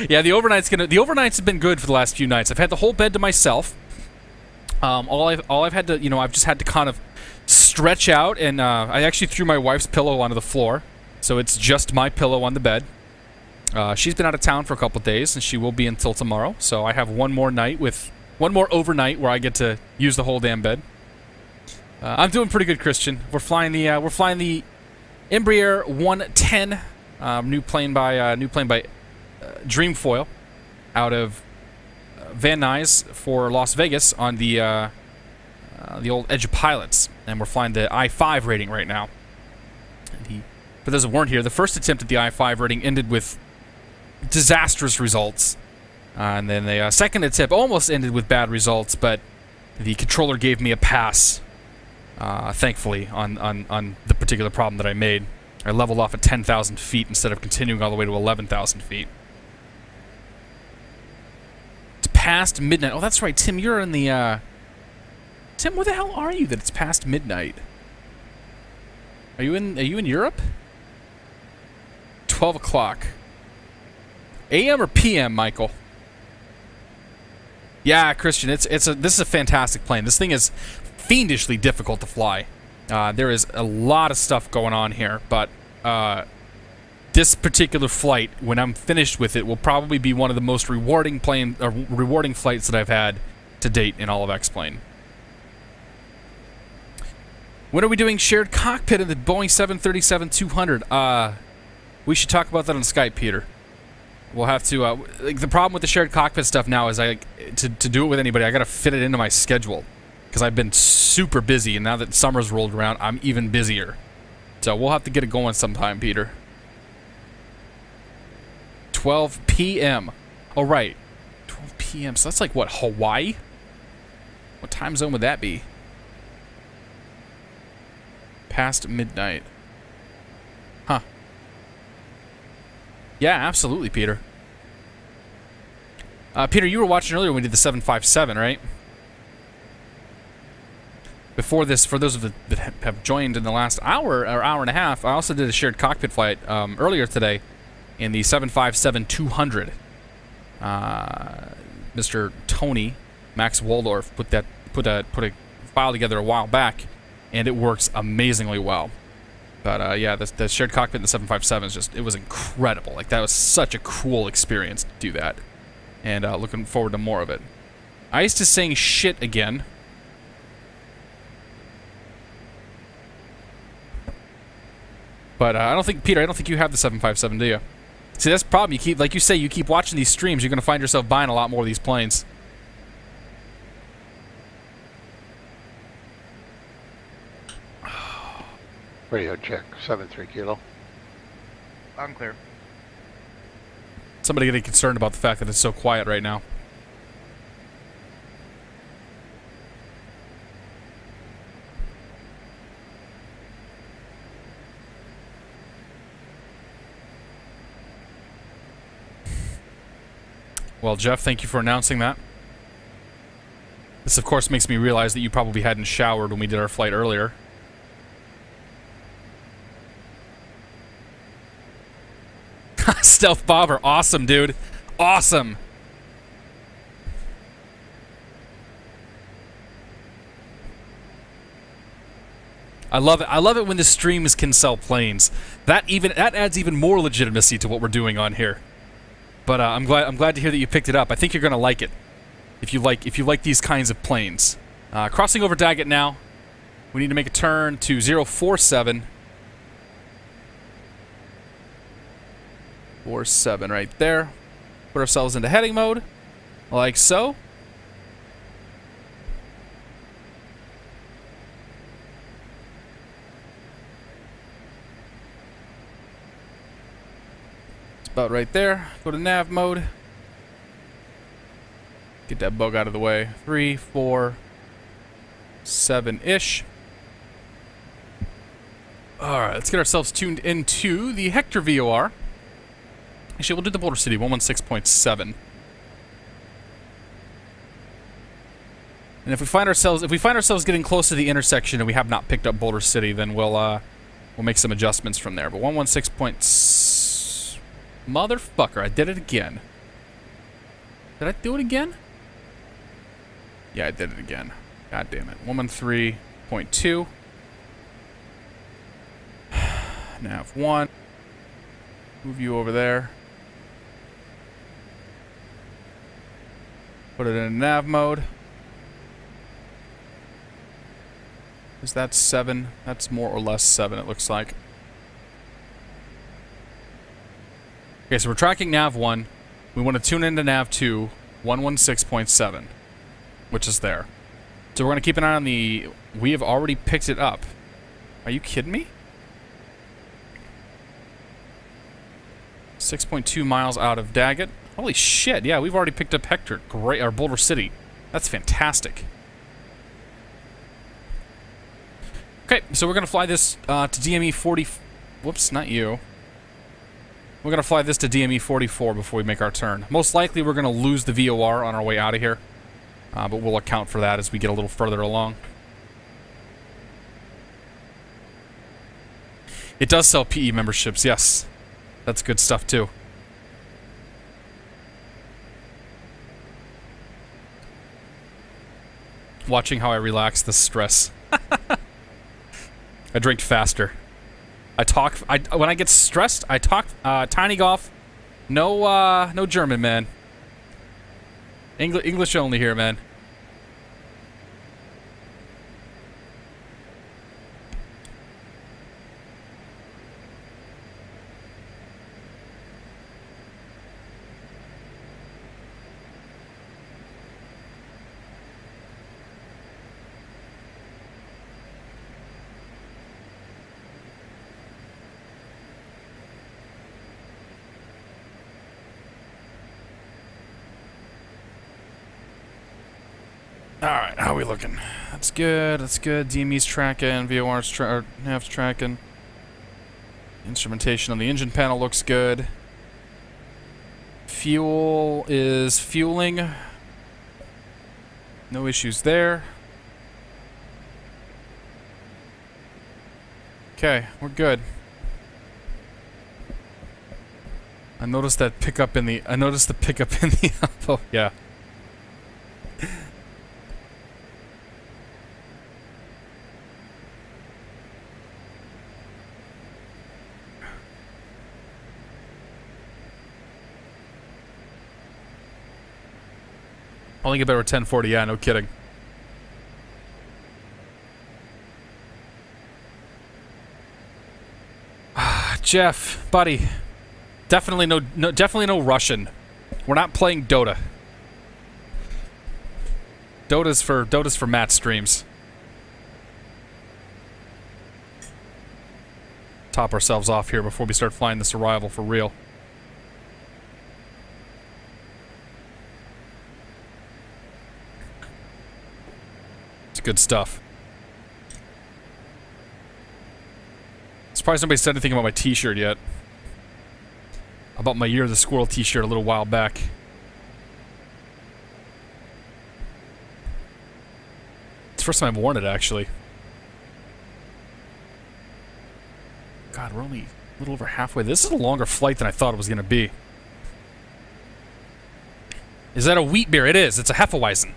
Yeah, the overnights have been good for the last few nights. I've had the whole bed to myself. All I've had to, you know, I've just had to kind of stretch out, and I actually threw my wife's pillow onto the floor, so it's just my pillow on the bed. She's been out of town for a couple days, and she will be until tomorrow. So I have one more overnight where I get to use the whole damn bed. I'm doing pretty good, Christian. We're flying the Embraer 110, new plane by Dreamfoil, out of Van Nuys for Las Vegas on the old Edge of Pilots, and we're flying the I-5 rating right now. And for those who weren't here, the first attempt at the I-5 rating ended with disastrous results. And then the second attempt almost ended with bad results, but the controller gave me a pass, thankfully, on the particular problem that I made. I leveled off at 10,000 feet instead of continuing all the way to 11,000 feet. It's past midnight. Oh, that's right, Tim, you're in the... Tim, where the hell are you that it's past midnight? Are you in Europe? 12 o'clock. AM or PM, Michael? Yeah, Christian, this is a fantastic plane. This thing is fiendishly difficult to fly. There is a lot of stuff going on here, but this particular flight, when I'm finished with it, will probably be one of the most rewarding flights that I've had to date in all of X-Plane. When are we doing shared cockpit in the Boeing 737-200? We should talk about that on Skype, Peter. We'll have to. Like, the problem with the shared cockpit stuff now is to do it with anybody, I got to fit it into my schedule because I've been super busy, and now that summer's rolled around, I'm even busier. So we'll have to get it going sometime, Peter. 12 p.m. Oh, right. 12 p.m. So that's like, what, Hawaii? What time zone would that be? Past midnight. Huh. Yeah, absolutely, Peter. Peter, you were watching earlier when we did the 757, right? Before this, for those of you that have joined in the last hour or hour and a half, I also did a shared cockpit flight earlier today in the 757-200. Mr. Tony Max Waldorf put a file together a while back, and it works amazingly well. But yeah, the shared cockpit in the 757 is just, it was incredible. Like, that was such a cool experience to do that, and looking forward to more of it. Ice is saying shit again. But I don't think, Peter, I don't think you have the 757, do you? See, that's the problem. You keep, like you say, you keep watching these streams, you're going to find yourself buying a lot more of these planes. Radio check, 73 kilo. I'm clear. Somebody getting concerned about the fact that it's so quiet right now. Well, Jeff, thank you for announcing that. This, of course, makes me realize that you probably hadn't showered when we did our flight earlier. Stealth Bobber, awesome, dude. Awesome. I love it. I love it when the streams can sell planes. That adds even more legitimacy to what we're doing on here. But I'm glad to hear that you picked it up. I think you're gonna like it if you like these kinds of planes. Crossing over Daggett now. We need to make a turn to 047. 47 right there. Put ourselves into heading mode, like so. It's about right there. Go to nav mode. Get that bug out of the way. 3, 4, 7-ish. Alright, let's get ourselves tuned into the Hector VOR. Actually, we'll do the Boulder City, 116.7. And if we find ourselves getting close to the intersection and we have not picked up Boulder City, then we'll make some adjustments from there. But 116. Motherfucker, I did it again. Did I do it again? Yeah, I did it again. God damn it. 113.2. Nav 1. Move you over there. Put it in nav mode. Is that 7? That's more or less 7, it looks like. Okay, so we're tracking nav 1. We want to tune into nav 2, 116.7, which is there. So we're going to keep an eye on the... We have already picked it up. Are you kidding me? 6.2 miles out of Daggett. Holy shit, yeah, we've already picked up Hector. Great, or Boulder City. That's fantastic. Okay, so we're going to fly this to DME 40... Whoops, not you. We're going to fly this to DME 44 before we make our turn. Most likely we're going to lose the VOR on our way out of here. But we'll account for that as we get a little further along. It does sell PE memberships, yes. That's good stuff, too. Watching how I relax the stress. I drank faster. When I get stressed, I talk tiny golf. No German, man. English only here, man. Alright, how are we looking? That's good, that's good. DME's tracking, VOR's NAV's tracking. Instrumentation on the engine panel looks good. Fuel is fueling. No issues there. Okay, we're good. I noticed that pickup in the... Oh, yeah. Only get better with 1040, yeah, no kidding. Jeff, buddy, definitely no Russian. We're not playing Dota. Dota's for Matt streams. Top ourselves off here before we start flying this arrival for real. Good stuff. Surprised nobody said anything about my t-shirt yet. I bought my Year of the Squirrel t-shirt a little while back. It's the first time I've worn it, actually. God, we're only a little over halfway. This is a longer flight than I thought it was going to be. Is that a wheat beer? It is. It's a Hefeweizen.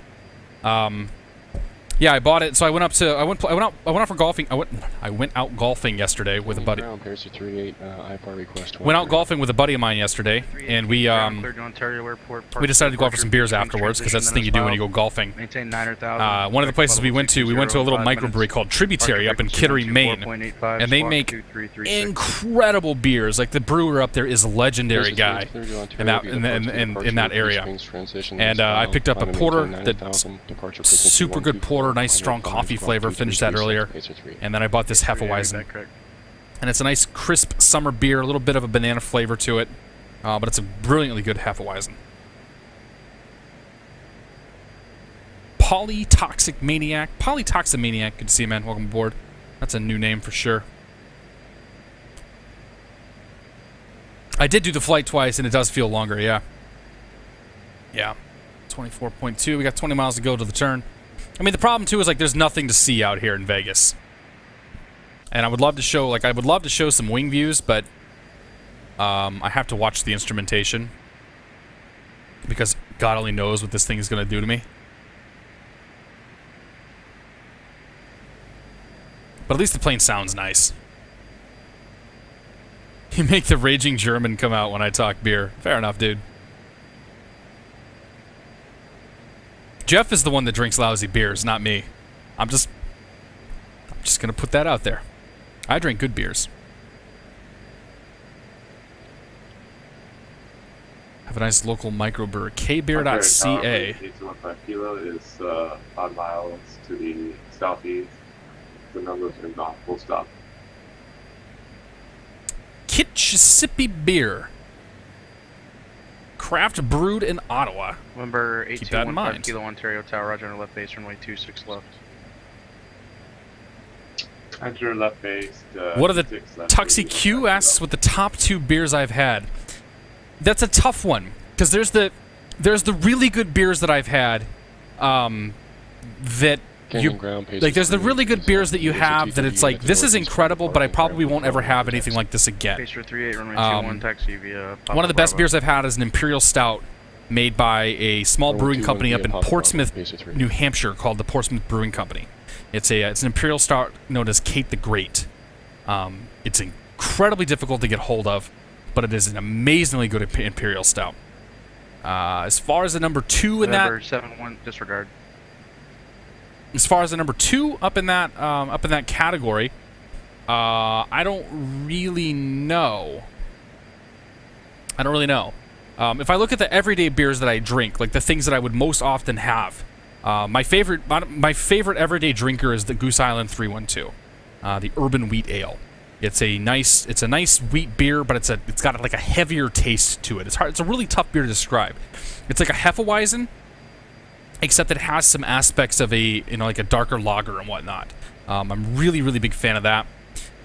Yeah, I bought it. So I went up to I went out for golfing. I went out golfing yesterday with a buddy. Went out golfing with a buddy of mine yesterday, and we decided to go out for some beers afterwards because that's the thing you do when you go golfing. One of the places we went to a little microbrewery called Tributary up in Kittery, Maine, and they make incredible beers. Like the brewer up there is a legendary guy in that area. And I picked up a porter, that's super good porter. Nice strong coffee flavor. Finished that earlier, and then I bought this Hefeweizen, and it's a nice crisp summer beer, a little bit of a banana flavor to it, but it's a brilliantly good Hefeweizen. Polytoxic Maniac, good to see you, man. Welcome aboard. That's a new name for sure. I did do the flight twice, and it does feel longer. Yeah. 24.2. We got 20 miles to go to the turn. I mean, the problem too is like there's nothing to see out here in Vegas, and I would love to show some wing views, but I have to watch the instrumentation because God only knows what this thing is going to do to me. But at least the plane sounds nice. You make the raging German come out when I talk beer. Fair enough, dude. Jeff is the one that drinks lousy beers, not me. I'm just gonna put that out there. I drink good beers. Have a nice local microbrewer. KBUR.ca. 8215 Kilo is odd miles to the southeast. The numbers are not full stop. Kitchissippi beer. Craft brewed in Ottawa. Number Keep that in 8215 mind. Kilo Ontario Tower, Roger on left base, runway 26 left. Enter left base. What are the Tuxie Q asks what the top 2 beers I've had? That's a tough one because there's the really good beers that I've had that there's the really good beers that you have that it's like this is incredible, but I probably won't ever have anything like this again. One of the best beers I've had is an Imperial Stout made by a small brewing company up in Portsmouth, New Hampshire, called the Portsmouth Brewing Company. It's an Imperial Stout known as Kate the Great. It's incredibly difficult to get hold of, but it is an amazingly good Imperial Stout. As far as the number 2 in November that... 7-1, disregard. As far as the number 2 up in that category, I don't really know. If I look at the everyday beers that I drink, like the things that I would most often have, my favorite everyday drinker is the Goose Island 312, the Urban Wheat Ale. It's a nice wheat beer, but it's got like a heavier taste to it. It's a really tough beer to describe. It's like a Hefeweizen, except it has some aspects of like a darker lager and whatnot. I'm really big fan of that.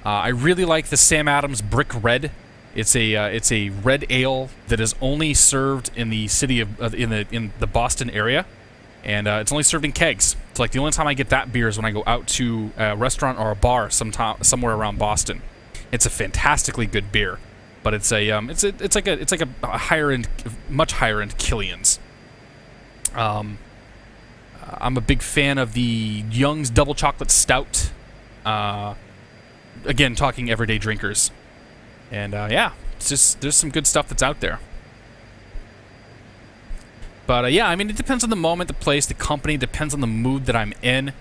I really like the Sam Adams Brick Red. It's a red ale that is only served in the city of in the Boston area, and it's only served in kegs. So like the only time I get that beer is when I go out to a restaurant or a bar somewhere around Boston. It's a fantastically good beer, but it's like a higher end, much higher end Killian's. I'm a big fan of the Young's Double Chocolate Stout. Again, talking everyday drinkers. And yeah, it's just, there's some good stuff that's out there. But yeah, I mean, it depends on the moment, the place, the company, depends on the mood that I'm in.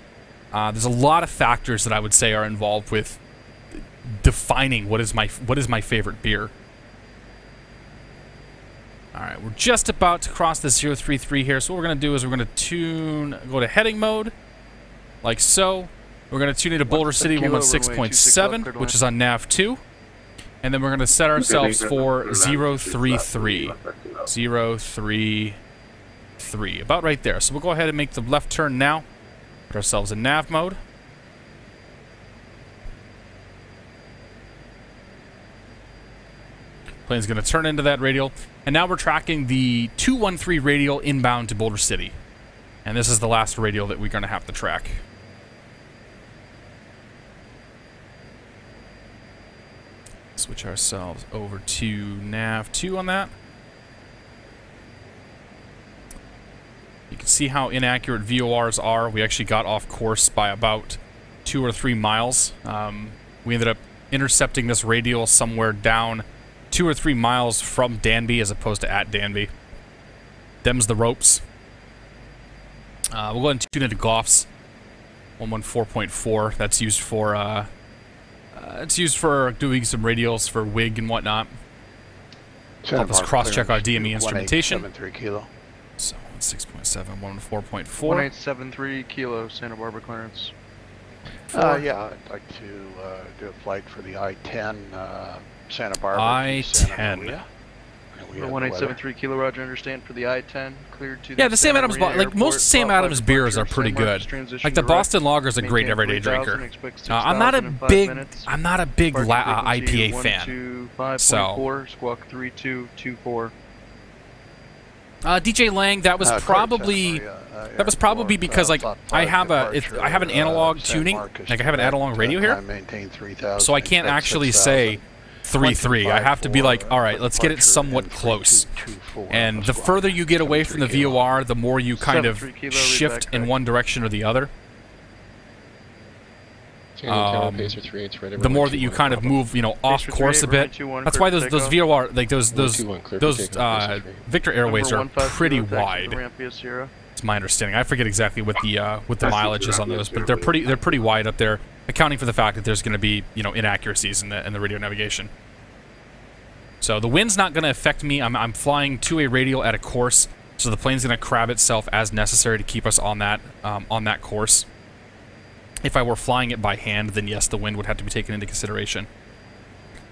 There's a lot of factors that I would say are involved with defining what is my favorite beer. All right, we're just about to cross the 033 here. So what we're going to do is we're going to go to heading mode, like so. We're going to tune into Boulder City 116.7, which is on nav 2. And then we're going to set ourselves for 033. 033. About right there. So we'll go ahead and make the left turn now. Put ourselves in nav mode. Plane's going to turn into that radial. And now we're tracking the 213 radial inbound to Boulder City. And this is the last radial that we're going to have to track. Switch ourselves over to nav 2 on that. You can see how inaccurate VORs are. We actually got off course by about 2 or 3 miles. We ended up intercepting this radial somewhere down 2 or 3 miles from Danby as opposed to at Danby. Them's the ropes. We'll go ahead and tune into Goff's 114.4. That's used for doing some radials for WIG and whatnot. Help us cross-check our DME instrumentation. 1873 kilo. So 6.7, 114.4. 1873 kilo, Santa Barbara clearance. Yeah, I'd like to do a flight for the I-10 Santa Barbara. I-10. 1873 kilo, Roger, understand for the I-10, cleared to the Sam Adams, like most Sam Adams beers are pretty good. Like the Boston Lager's a great everyday drinker. I'm not a big IPA fan. So squawk 3224. DJ Lang, that was probably because like I have an analog tuning, like I have an analog radio here, so I can't actually say 3.3. I have to be like, all right, let's get it somewhat close. And the further you get away from the VOR, the more you kind of shift in one direction or the other. The more that you kind of move, off course a bit. That's why those VOR, like those Victor Airways are pretty wide. It's my understanding. I forget exactly what the mileage is on those, but they're pretty wide up there, accounting for the fact that there's going to be inaccuracies in the radio navigation. So the wind's not going to affect me. I'm flying to a radial at a course, so the plane's going to crab itself as necessary to keep us on that course. If I were flying it by hand, then yes, the wind would have to be taken into consideration.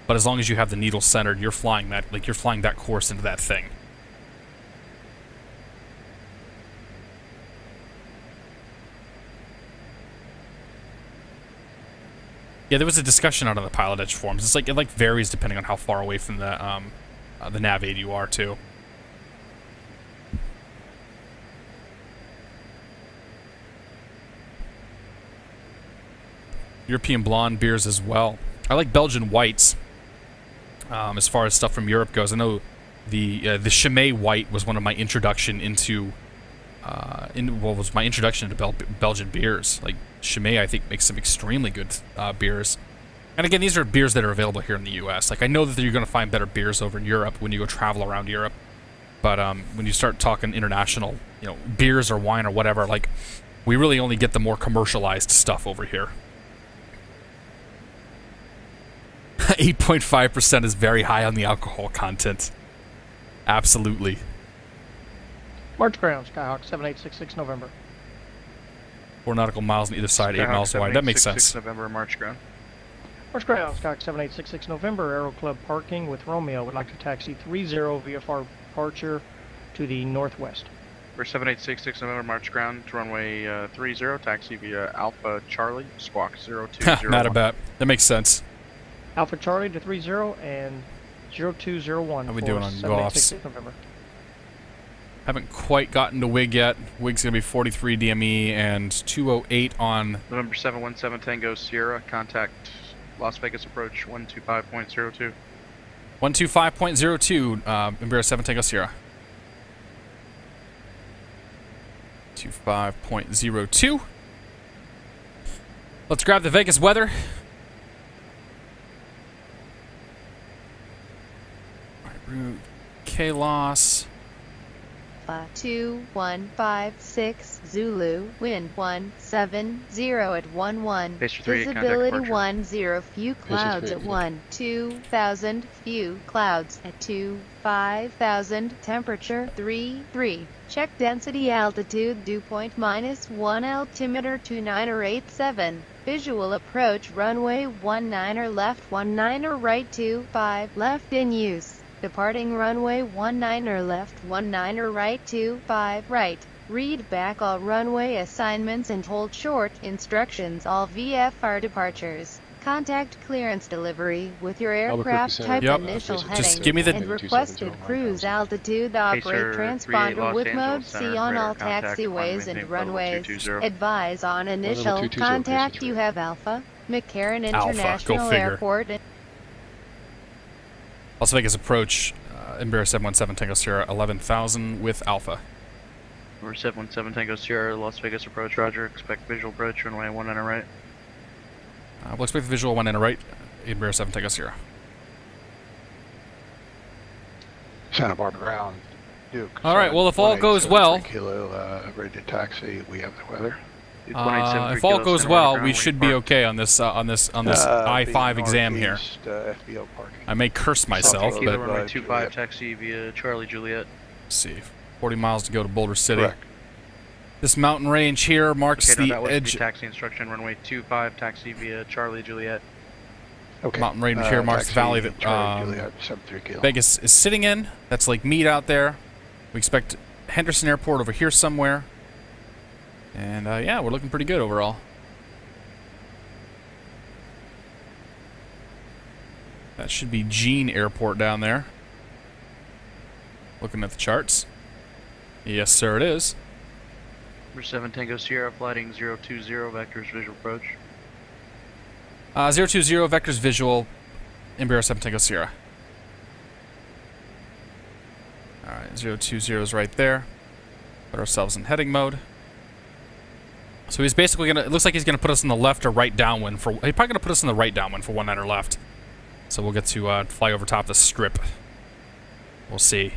But as long as you have the needle centered, you're flying that course into that thing. Yeah, there was a discussion out on the PilotEdge forums. It's like it varies depending on how far away from the nav aid you are too. European blonde beers as well. I like Belgian whites. As far as stuff from Europe goes, I know the Chimay white was one of my introduction into Belgian beers. Like Chimay, I think makes some extremely good beers. And again, these are beers that are available here in the U.S. Like, I know that you're going to find better beers over in Europe when you go travel around Europe. But when you start talking international, you know, beers or wine or whatever, like, we really only get the more commercialized stuff over here. 8.5% is very high on the alcohol content. Absolutely. March ground, Skyhawk 7866 November. 4 nautical miles on either side, 8 miles wide. That makes sense. November, March ground. March ground, Skyhawk 7866 November. Aero Club parking with Romeo. Would like to taxi 30 VFR departure to the northwest. For 7866 November, March ground to runway 30, taxi via Alpha Charlie, squawk 0201. Not a bet. That makes sense. Alpha Charlie to 30 and 0201. How are we doing on go-offs? November. Haven't quite gotten to WIG yet. WIG's going to be 43 DME and 208 on... November 717 Tango Sierra, contact Las Vegas approach 125.02. 125.02, Embraer 7 Tango Sierra. 25.02. Let's grab the Vegas weather. Route KLAS. 2156 Zulu, wind 170 at 11, visibility 10, few clouds at 2,000, few clouds at 5,000, temperature 33, check density, altitude dew point -1, altimeter 2987, visual approach runway 19 left 19 right 25 left in use. Departing runway 19 left 19 right 25 right. Read back all runway assignments and hold short instructions all VFR departures. Contact clearance delivery with your aircraft type, initial heading, just give me the and requested cruise altitude. Operate transponder with mode C on all taxiways and runways. Advise on initial contact. You have Alpha, McCarran International Airport. Las Vegas approach, Embraer 717 Tango Sierra 11,000 with Alpha. Embraer 717 Tango Sierra, Las Vegas approach, roger. Expect visual approach, runway 19 right. We'll expect the visual 19 right, Embraer 7 Tango Sierra. Santa Barbara ground, Duke. All right, well, if all goes well... Kilo, ready to taxi, we have the weather. If all goes well, we should be okay on this I-5 exam here. FBO parking. I may curse myself, but... Runway 25 taxi via Charlie Juliet. Let's see, 40 miles to go to Boulder City. Correct. This mountain range here marks the edge... taxi instruction, runway 25 taxi via Charlie Juliet. Okay. Mountain range here marks the valley that Vegas is sitting in. That's Lake Mead out there. We expect Henderson Airport over here somewhere. And yeah, we're looking pretty good overall. That should be Jean Airport down there. Looking at the charts. Yes, sir, it is. Number 7 Tango Sierra, flighting 020, vectors visual approach. 020, vectors visual, Embraer 7 Tango Sierra. Alright, 020 is right there. Put ourselves in heading mode. So he's basically gonna, it looks like he's gonna put us in the left or right downwind for, he's probably gonna put us in the right downwind for 19 left. So we'll get to fly over top the strip. We'll see.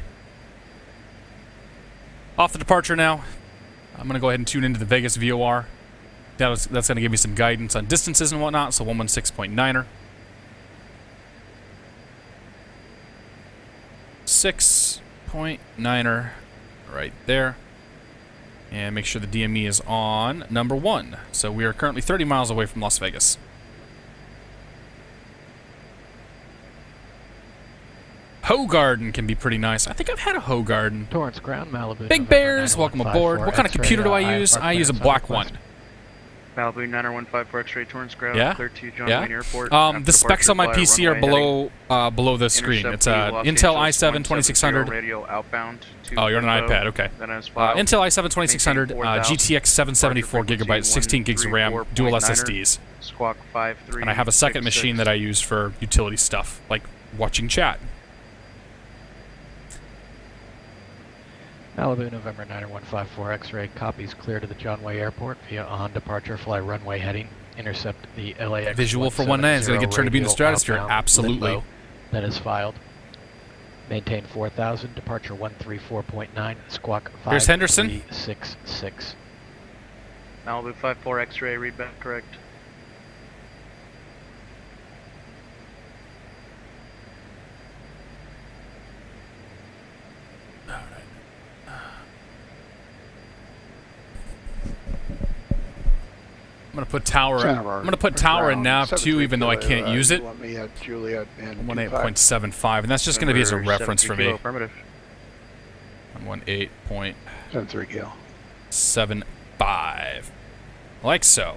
Off the departure now. I'm gonna go ahead and tune into the Vegas VOR. That's gonna give me some guidance on distances and whatnot, so 116.9er. 6.9er right there. And make sure the DME is on number 1. So we are currently 30 miles away from Las Vegas. Hogarden can be pretty nice. I think I've had a Hogarden. Torrance Ground, Malibu. Big Bears, welcome aboard. What kind of computer do I use? I use a black one. Malibu 9154 X-ray Torrance Ground, yeah? clear to John Wayne Airport. The specs on my PC are below the screen. It's a Intel i7 2600. Radio outbound. Oh, you're on an iPad, okay. Intel i7 2600, GTX 774 gigabytes, 16 gigs of RAM, dual SSDs. Squawk 53. And I have a second machine that I use for utility stuff, like watching chat. Malibu, November 9154 X-ray, copies clear to the John Way Airport via on departure, fly runway heading intercept the LAX. Visual for 19 is going to get turned to be in the stratosphere. Absolutely. That is filed. Maintain 4,000. Departure 134.9. Squawk 5. Here's Henderson. 366. Malibu 54 X-ray. Read back correct. I'm gonna put tower. I'm gonna put tower in nav too, even though I can't use it. Want me at Juliet and 18.75, and that's just gonna be as a reference for me. Affirmative. I'm 18.73 kilo. 75. Like so.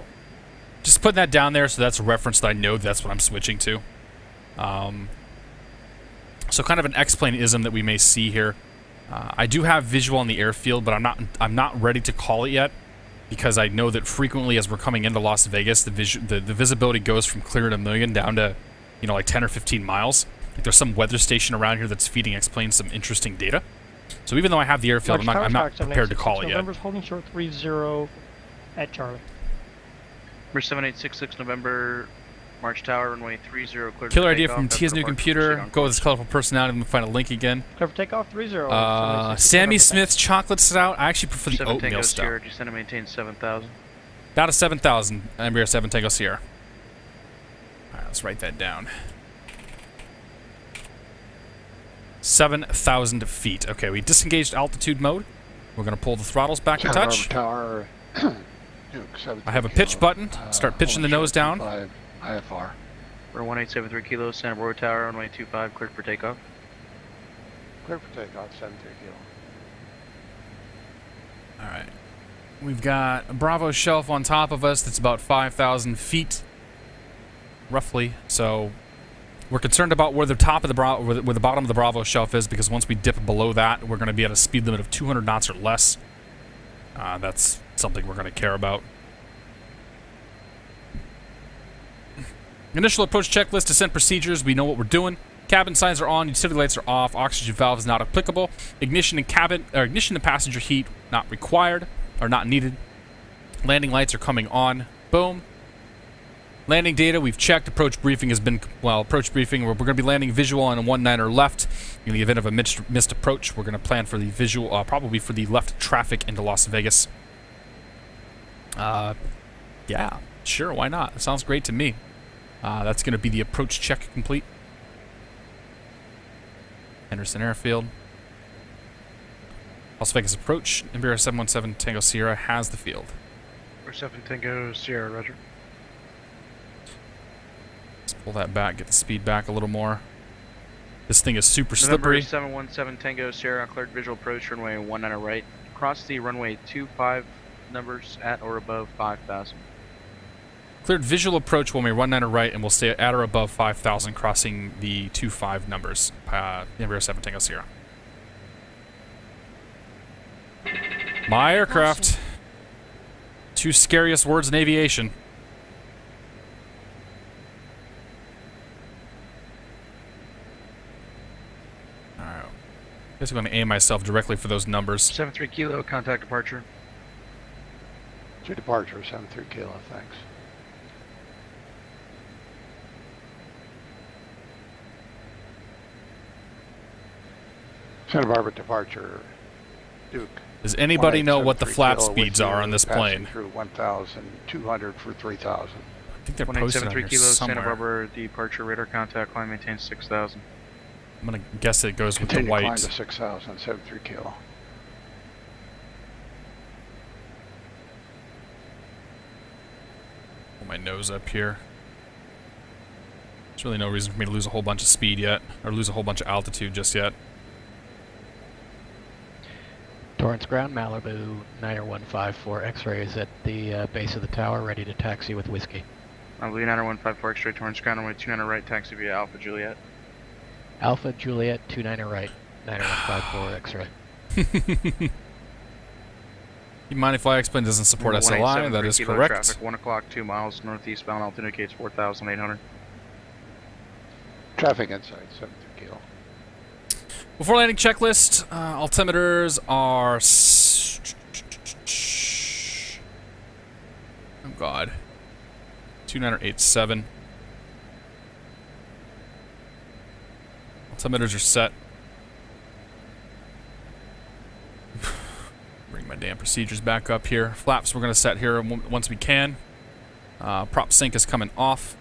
Just putting that down there so that's a reference that I know that's what I'm switching to. So kind of an explain-ism that we may see here. I do have visual on the airfield, but I'm not ready to call it yet, because I know that frequently as we're coming into Las Vegas, the visibility goes from clear at 1 million down to, you know, like 10 or 15 miles. Like there's some weather station around here that's explains some interesting data. So even though I have the airfield, I'm not prepared to call it yet. November's holding short 30 at Charlie. Number 7866 November, March Tower, runway 30, clear. Killer idea from Tia's new computer. Go with his colorful personality and find a link again. Clear for takeoff 30. Sammy Smith's chocolate stout. I actually prefer the oatmeal stout. Sierra, descend and maintain 7,000. Down to 7,000. Embraer 7 Tango Sierra. Alright, let's write that down. 7,000 feet. Okay, we disengaged altitude mode. We're going to pull the throttles back a touch. Tower, I have a pitch button. Start pitching the nose down. IFR. We're 1873 kilos, Santa Barbara Tower, runway 25, cleared for takeoff. Clear for takeoff, 73 kilo. Alright. We've got a Bravo shelf on top of us that's about 5,000 feet, roughly. So we're concerned about where the top of the where the bottom of the Bravo shelf is, because once we dip below that, we're going to be at a speed limit of 200 knots or less. That's something we're going to care about. Initial approach checklist, descent procedures. We know what we're doing. Cabin signs are on. Utility lights are off. Oxygen valve is not applicable. Ignition and passenger heat not required or not needed. Landing lights are coming on. Boom. Landing data we've checked. Approach briefing has been approach briefing. We're going to be landing visual on a 19er left. In the event of a missed approach, we're going to plan for the visual, probably for the left traffic into Las Vegas. Yeah, sure, why not? That sounds great to me. That's going to be the approach check complete. Henderson Airfield. Las Vegas approach. Embraer 717 Tango Sierra has the field. Embraer 7 Tango Sierra, roger. Let's pull that back, get the speed back a little more. This thing is super slippery. November 717 Tango Sierra, cleared visual approach, runway 19 right. Cross the runway 25 numbers at or above 5,000. Cleared visual approach when we run 19 right, and we'll stay at or above 5,000, crossing the 25 numbers. Embraer 7 Tango Sierra. My aircraft. Awesome. Two scariest words in aviation. Alright. I guess I'm going to aim myself directly for those numbers. 73 kilo, contact departure. To departure, 73 kilo, thanks. Santa Barbara departure, Duke. Does anybody know what the flap speeds are on this plane? Through 1,200 for 3,000. I think they're posted on here kilos, somewhere. Santa Barbara departure, radar contact, climb maintain 6,000. I'm going to guess it goes with the Continue white. climb to 6,000, 73 kilo. Pull my nose up here. There's really no reason for me to lose a whole bunch of speed yet, or lose a whole bunch of altitude just yet. Torrance Ground, Malibu 90154 X-ray is at the base of the tower, ready to taxi with whiskey. Malibu 90154 X-ray, Torrance Ground, runway 29 right, taxi via Alpha Juliet. Alpha Juliet 29 right, 90154 X-ray. You mind if I-Explain doesn't support SLI? That is correct. Traffic, 1 o'clock, 2 miles, northeast bound, altitude indicates 4,800. Traffic inside, 73 kilo. Before landing checklist, altimeters are... Oh god. 2987. Altimeters are set. Bring my damn procedures back up here. Flaps we're going to set here once we can. Prop sync is coming off.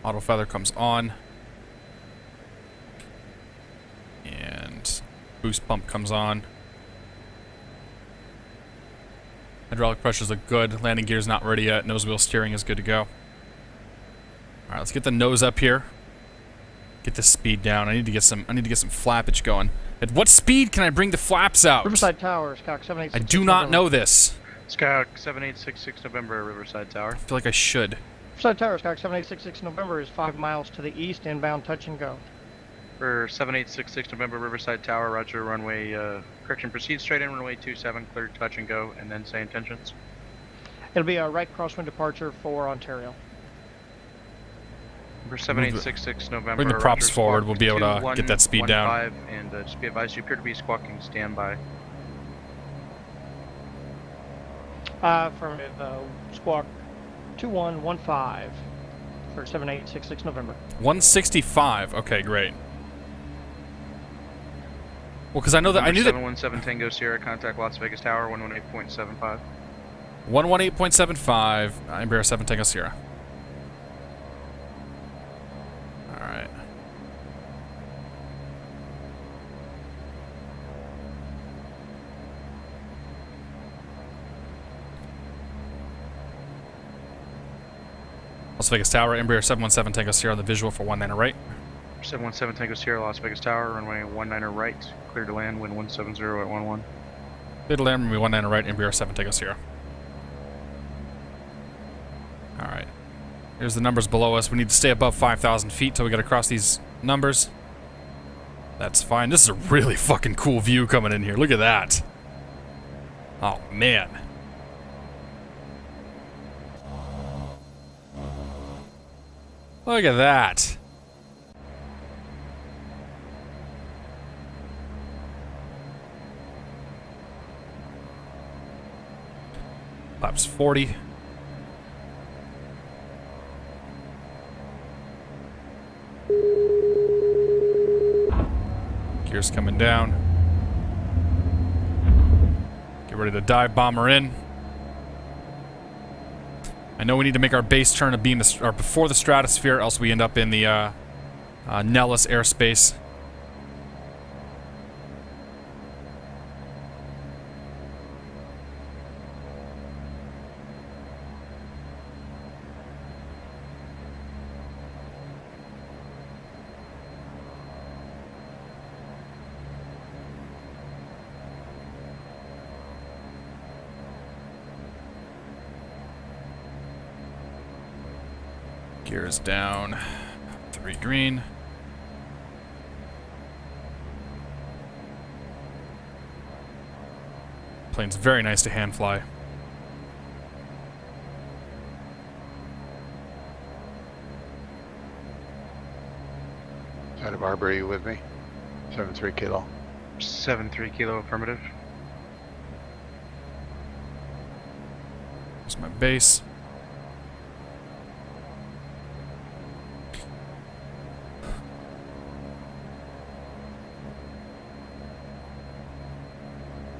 Auto feather comes on. And boost pump comes on. Hydraulic pressures look good. Landing gear's not ready yet. Nose wheel steering is good to go. Alright, let's get the nose up here. Get the speed down. I need to get some flappage going. At what speed can I bring the flaps out? Riverside Tower, Skywalk 786. I do not know this. Skywalk 7866 November, Riverside Tower. I feel like I should. Riverside Tower, Skywalk 7866 November is 5 miles to the east, inbound touch and go. For 7866 November, Riverside Tower, roger, runway, correction, proceed straight in, runway 27, clear touch and go, and then say intentions. It'll be a right crosswind departure for Ontario. For 7866 November, bring the props roger, forward, we'll be able to get that speed down. And just be advised, you appear to be squawking standby. Affirmative, squawk 2115 for 7866 November. 165, okay, great. Well, because I know that I knew that 717 Tango Sierra, contact Las Vegas Tower, 118.75. 118.75, Embraer 7 Tango Sierra. Alright. Las Vegas Tower, Embraer 717 Tango Sierra on the visual for 19 right. 717 Tango Sierra, Las Vegas Tower, runway 19 right, clear to land, wind 170 at 11. Clear to land, runway 19 right, Embraer 7 Tango Sierra. Alright. Here's the numbers below us. We need to stay above 5,000 feet till we get across these numbers. That's fine. This is a really fucking cool view coming in here. Look at that. Oh, man. Look at that. Laps 40. Gears coming down. Get ready to dive bomber in. I know we need to make our base turn to be in the, or before the stratosphere, else we end up in the Nellis airspace. Gears down, 3 green. Plane's very nice to hand fly. Santa Barbara, are you with me? 73 kilo. 73 kilo, affirmative. There's my base.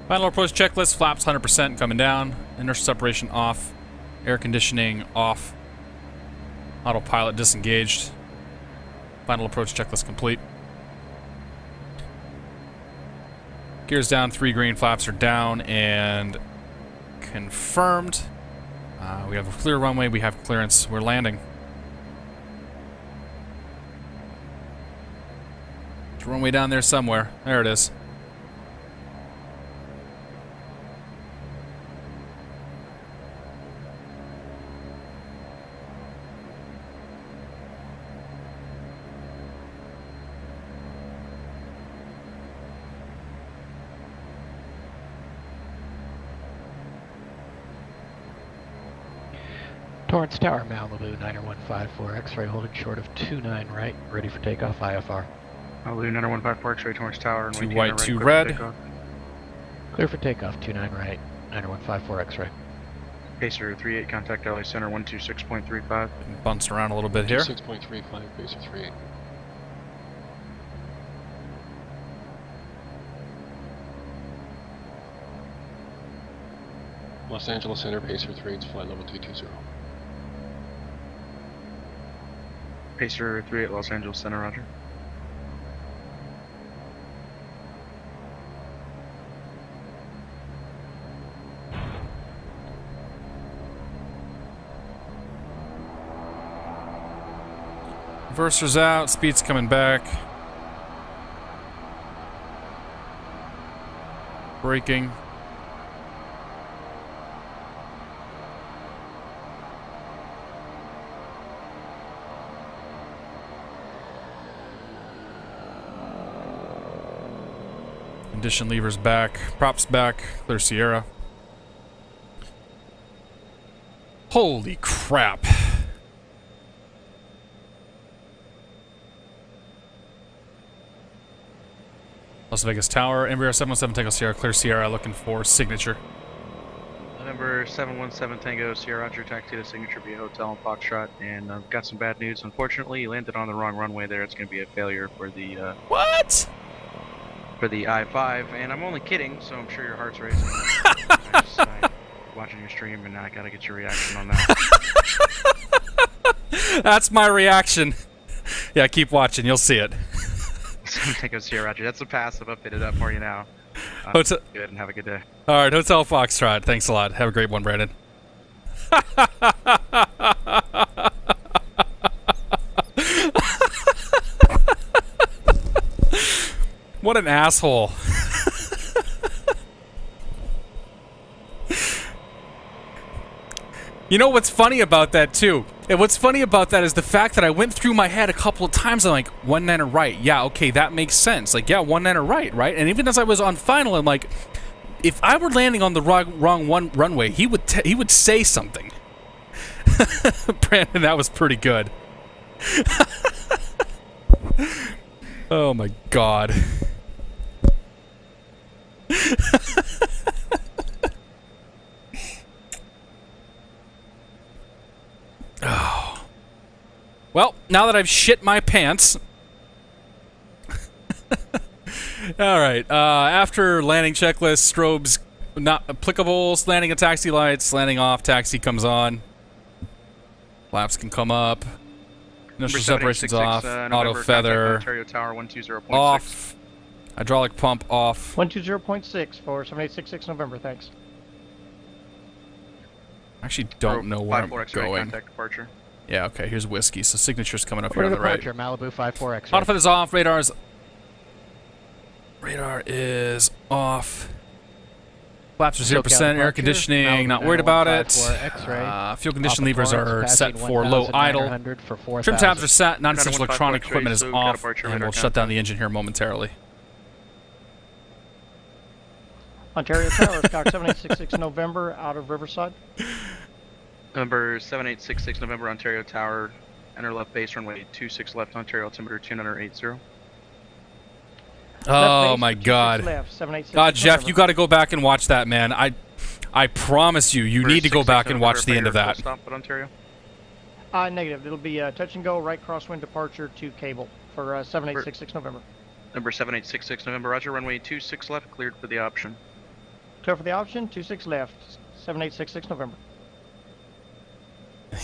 Final approach checklist, flaps 100% coming down, inertial separation off, air conditioning off, autopilot disengaged. Final approach checklist complete. Gears down, 3 green, flaps are down, and confirmed. We have a clear runway, we have clearance, we're landing. There's a runway down there somewhere. There it is. Torrance Tower, Malibu, 9154 X-ray, holding short of 29 right, ready for takeoff, IFR. Malibu 9154 X-ray, Torrance Tower, and 2 white, 2 red. Clear for takeoff, 29 right, 9154 X-ray. Pacer 38, contact LA Center 126.35. Bounced around a little bit here. 6.35, Pacer 38. Los Angeles Center, Pacer 3, it's flight level 220. Pacer 38, Los Angeles Center, roger. Reverser's out, speed's coming back. Braking. Condition levers back, props back, clear Sierra. Holy crap. Las Vegas Tower, Embraer 717 Tango Sierra, clear Sierra, looking for signature. November 717 Tango Sierra, Roger, taxi to signature via hotel in Foxtrot, and I've got some bad news. Unfortunately, you landed on the wrong runway there. It's going to be a failure for the, What? For the I-5, and I'm only kidding, so I'm sure your heart's racing. I'm watching your stream, and I gotta get your reaction on that. That's my reaction. Yeah, keep watching, you'll see it. Tango Sierra, Roger. That's a pass. I've updated that for you now. Good, and have a good day. Alright, Hotel Foxtrot. Thanks a lot. Have a great one, Brandon. What an asshole. You know what's funny about that, too? And what's funny about that is the fact that I went through my head a couple of times. I'm like, 1-9 right. Yeah, okay, that makes sense. Like, yeah, 1-9 right, right? And even as I was on final, I'm like, if I were landing on the wrong runway, he would say something. Brandon, that was pretty good. Oh my god. Oh. Well, now that I've shit my pants. Alright, after landing checklist, strobes not applicable, landing at taxi lights, landing off, taxi comes on. Flaps can come up. Initial separations off, auto feather Ontario Tower 120.6. off, hydraulic pump off. 120.6 for 7866 November, thanks. I actually don't know where I'm going. Contact departure. Yeah, okay, here's whiskey, so signature's coming up here on the right. Malibu 54 X-ray. Auto feather's off, radar is off. Flaps are 0%, air conditioning, not worried about it. Fuel condition levers are set for low idle. Trim tabs are set, non-essential electronic equipment is off, and we'll shut down the engine here momentarily. Ontario Tower, Stock 7866 November, out of Riverside. Number 7866 November, Ontario Tower, enter left base, runway 26 left, Ontario altimeter 2980. Oh my god. God, Jeff, you gotta go back and watch that, man. I promise you, you need to go back and watch the end of that. Stop at Ontario? Negative. It'll be touch and go, right crosswind departure to cable for 7866 November. Number 7866 November, roger, runway 26 left, cleared for the option. Clear for the option, 26 left, 7866 November.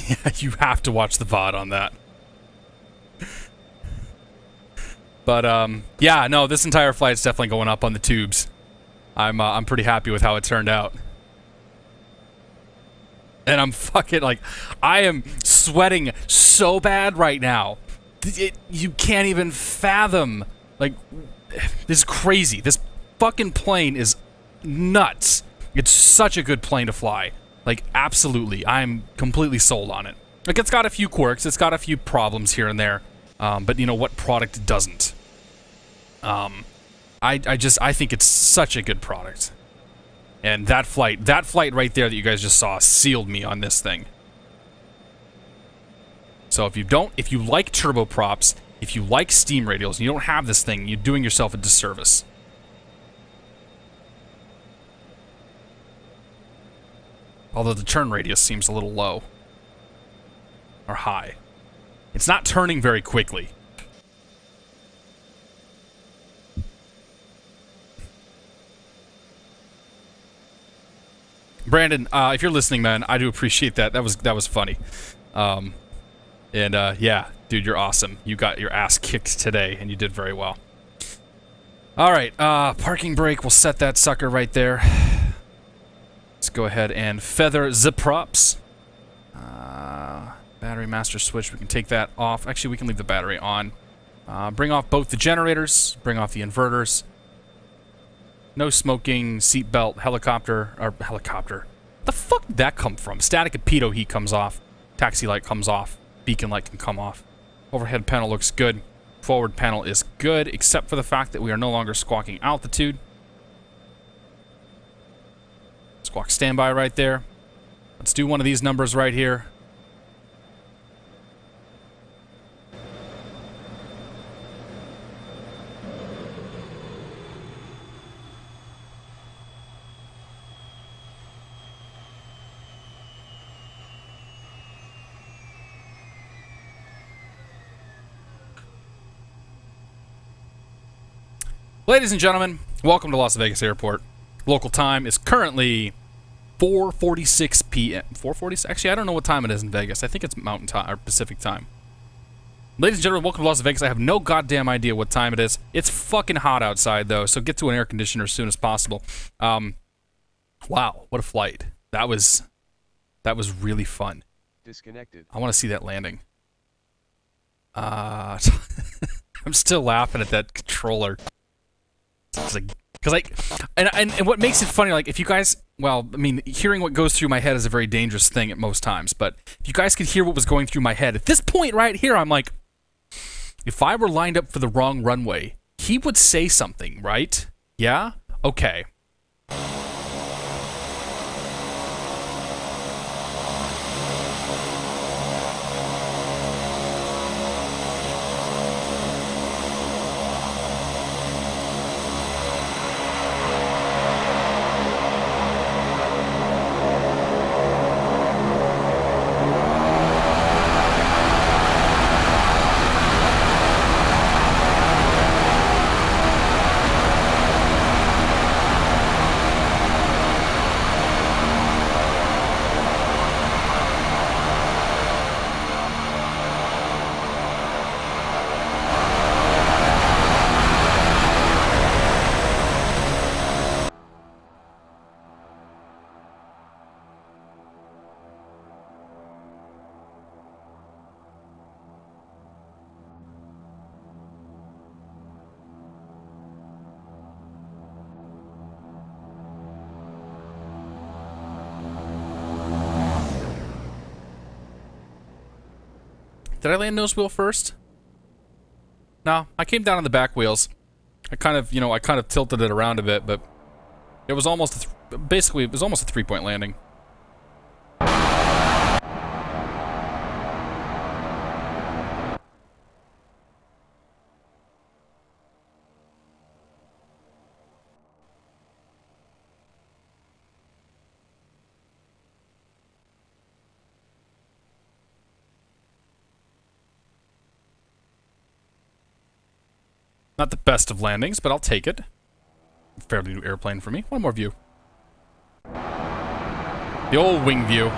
Yeah, you have to watch the VOD on that. But, yeah, no, this entire flight's definitely going up on the tubes. I'm pretty happy with how it turned out. And I'm fucking, like, I am sweating so bad right now. You can't even fathom. Like, this is crazy. This fucking plane is nuts. It's such a good plane to fly. Like, absolutely. I'm completely sold on it. Like, it's got a few quirks. It's got a few problems here and there. But, you know, what product doesn't? I think it's such a good product. And that flight right there that you guys just saw sealed me on this thing. So if you like turboprops, if you like steam radials, and you don't have this thing, you're doing yourself a disservice. Although the turn radius seems a little low. Or high. It's not turning very quickly. Brandon, if you're listening, man, I do appreciate that. That was funny. Yeah, dude, you're awesome. You got your ass kicked today, and you did very well. All right, parking brake. We'll set that sucker right there. Let's go ahead and feather the props. Battery master switch. We can take that off. Actually, we can leave the battery on. Bring off both the generators. Bring off the inverters. No smoking, seatbelt, helicopter. The fuck did that come from? Static and pitot heat comes off. Taxi light comes off. Beacon light can come off. Overhead panel looks good. Forward panel is good, except for the fact that we are no longer squawking altitude. Squawk standby right there. Let's do one of these numbers right here. Ladies and gentlemen, welcome to Las Vegas Airport. Local time is currently 4:46 p.m. 4:46? Actually, I don't know what time it is in Vegas. I think it's Mountain Time or Pacific Time. Ladies and gentlemen, welcome to Las Vegas. I have no goddamn idea what time it is. It's fucking hot outside though, so get to an air conditioner as soon as possible. Wow, what a flight. That was really fun. Disconnected. I want to see that landing. I'm still laughing at that controller. And what makes it funny, like, if you guys, well, I mean, hearing what goes through my head is a very dangerous thing at most times, but if you guys could hear what was going through my head, at this point right here, I'm like, if I were lined up for the wrong runway, he would say something, right? Yeah? Okay. Did I land nose wheel first? No, I came down on the back wheels. I kind of tilted it around a bit, but it was almost basically it was almost a 3-point landing. Not the best of landings, but I'll take it. Fairly new airplane for me. One more view. The old wing view.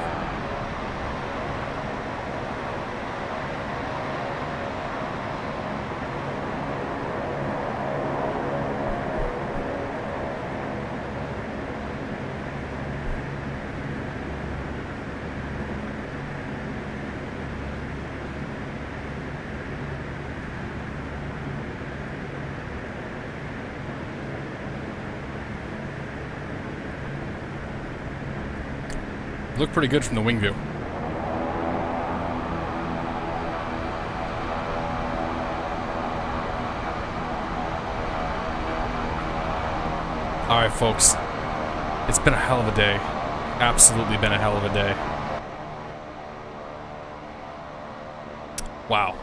Look pretty good from the wing view. Alright, folks. It's been a hell of a day. Absolutely been a hell of a day. Wow.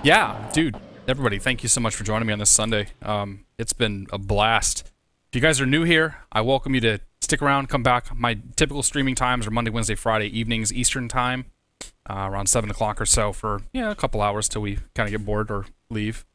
Yeah, dude. Everybody, thank you so much for joining me on this Sunday. It's been a blast. If you guys are new here, I welcome you to stick around, come back. My typical streaming times are Monday, Wednesday, Friday evenings Eastern time, around 7 o'clock or so for a couple hours till we kind of get bored or leave.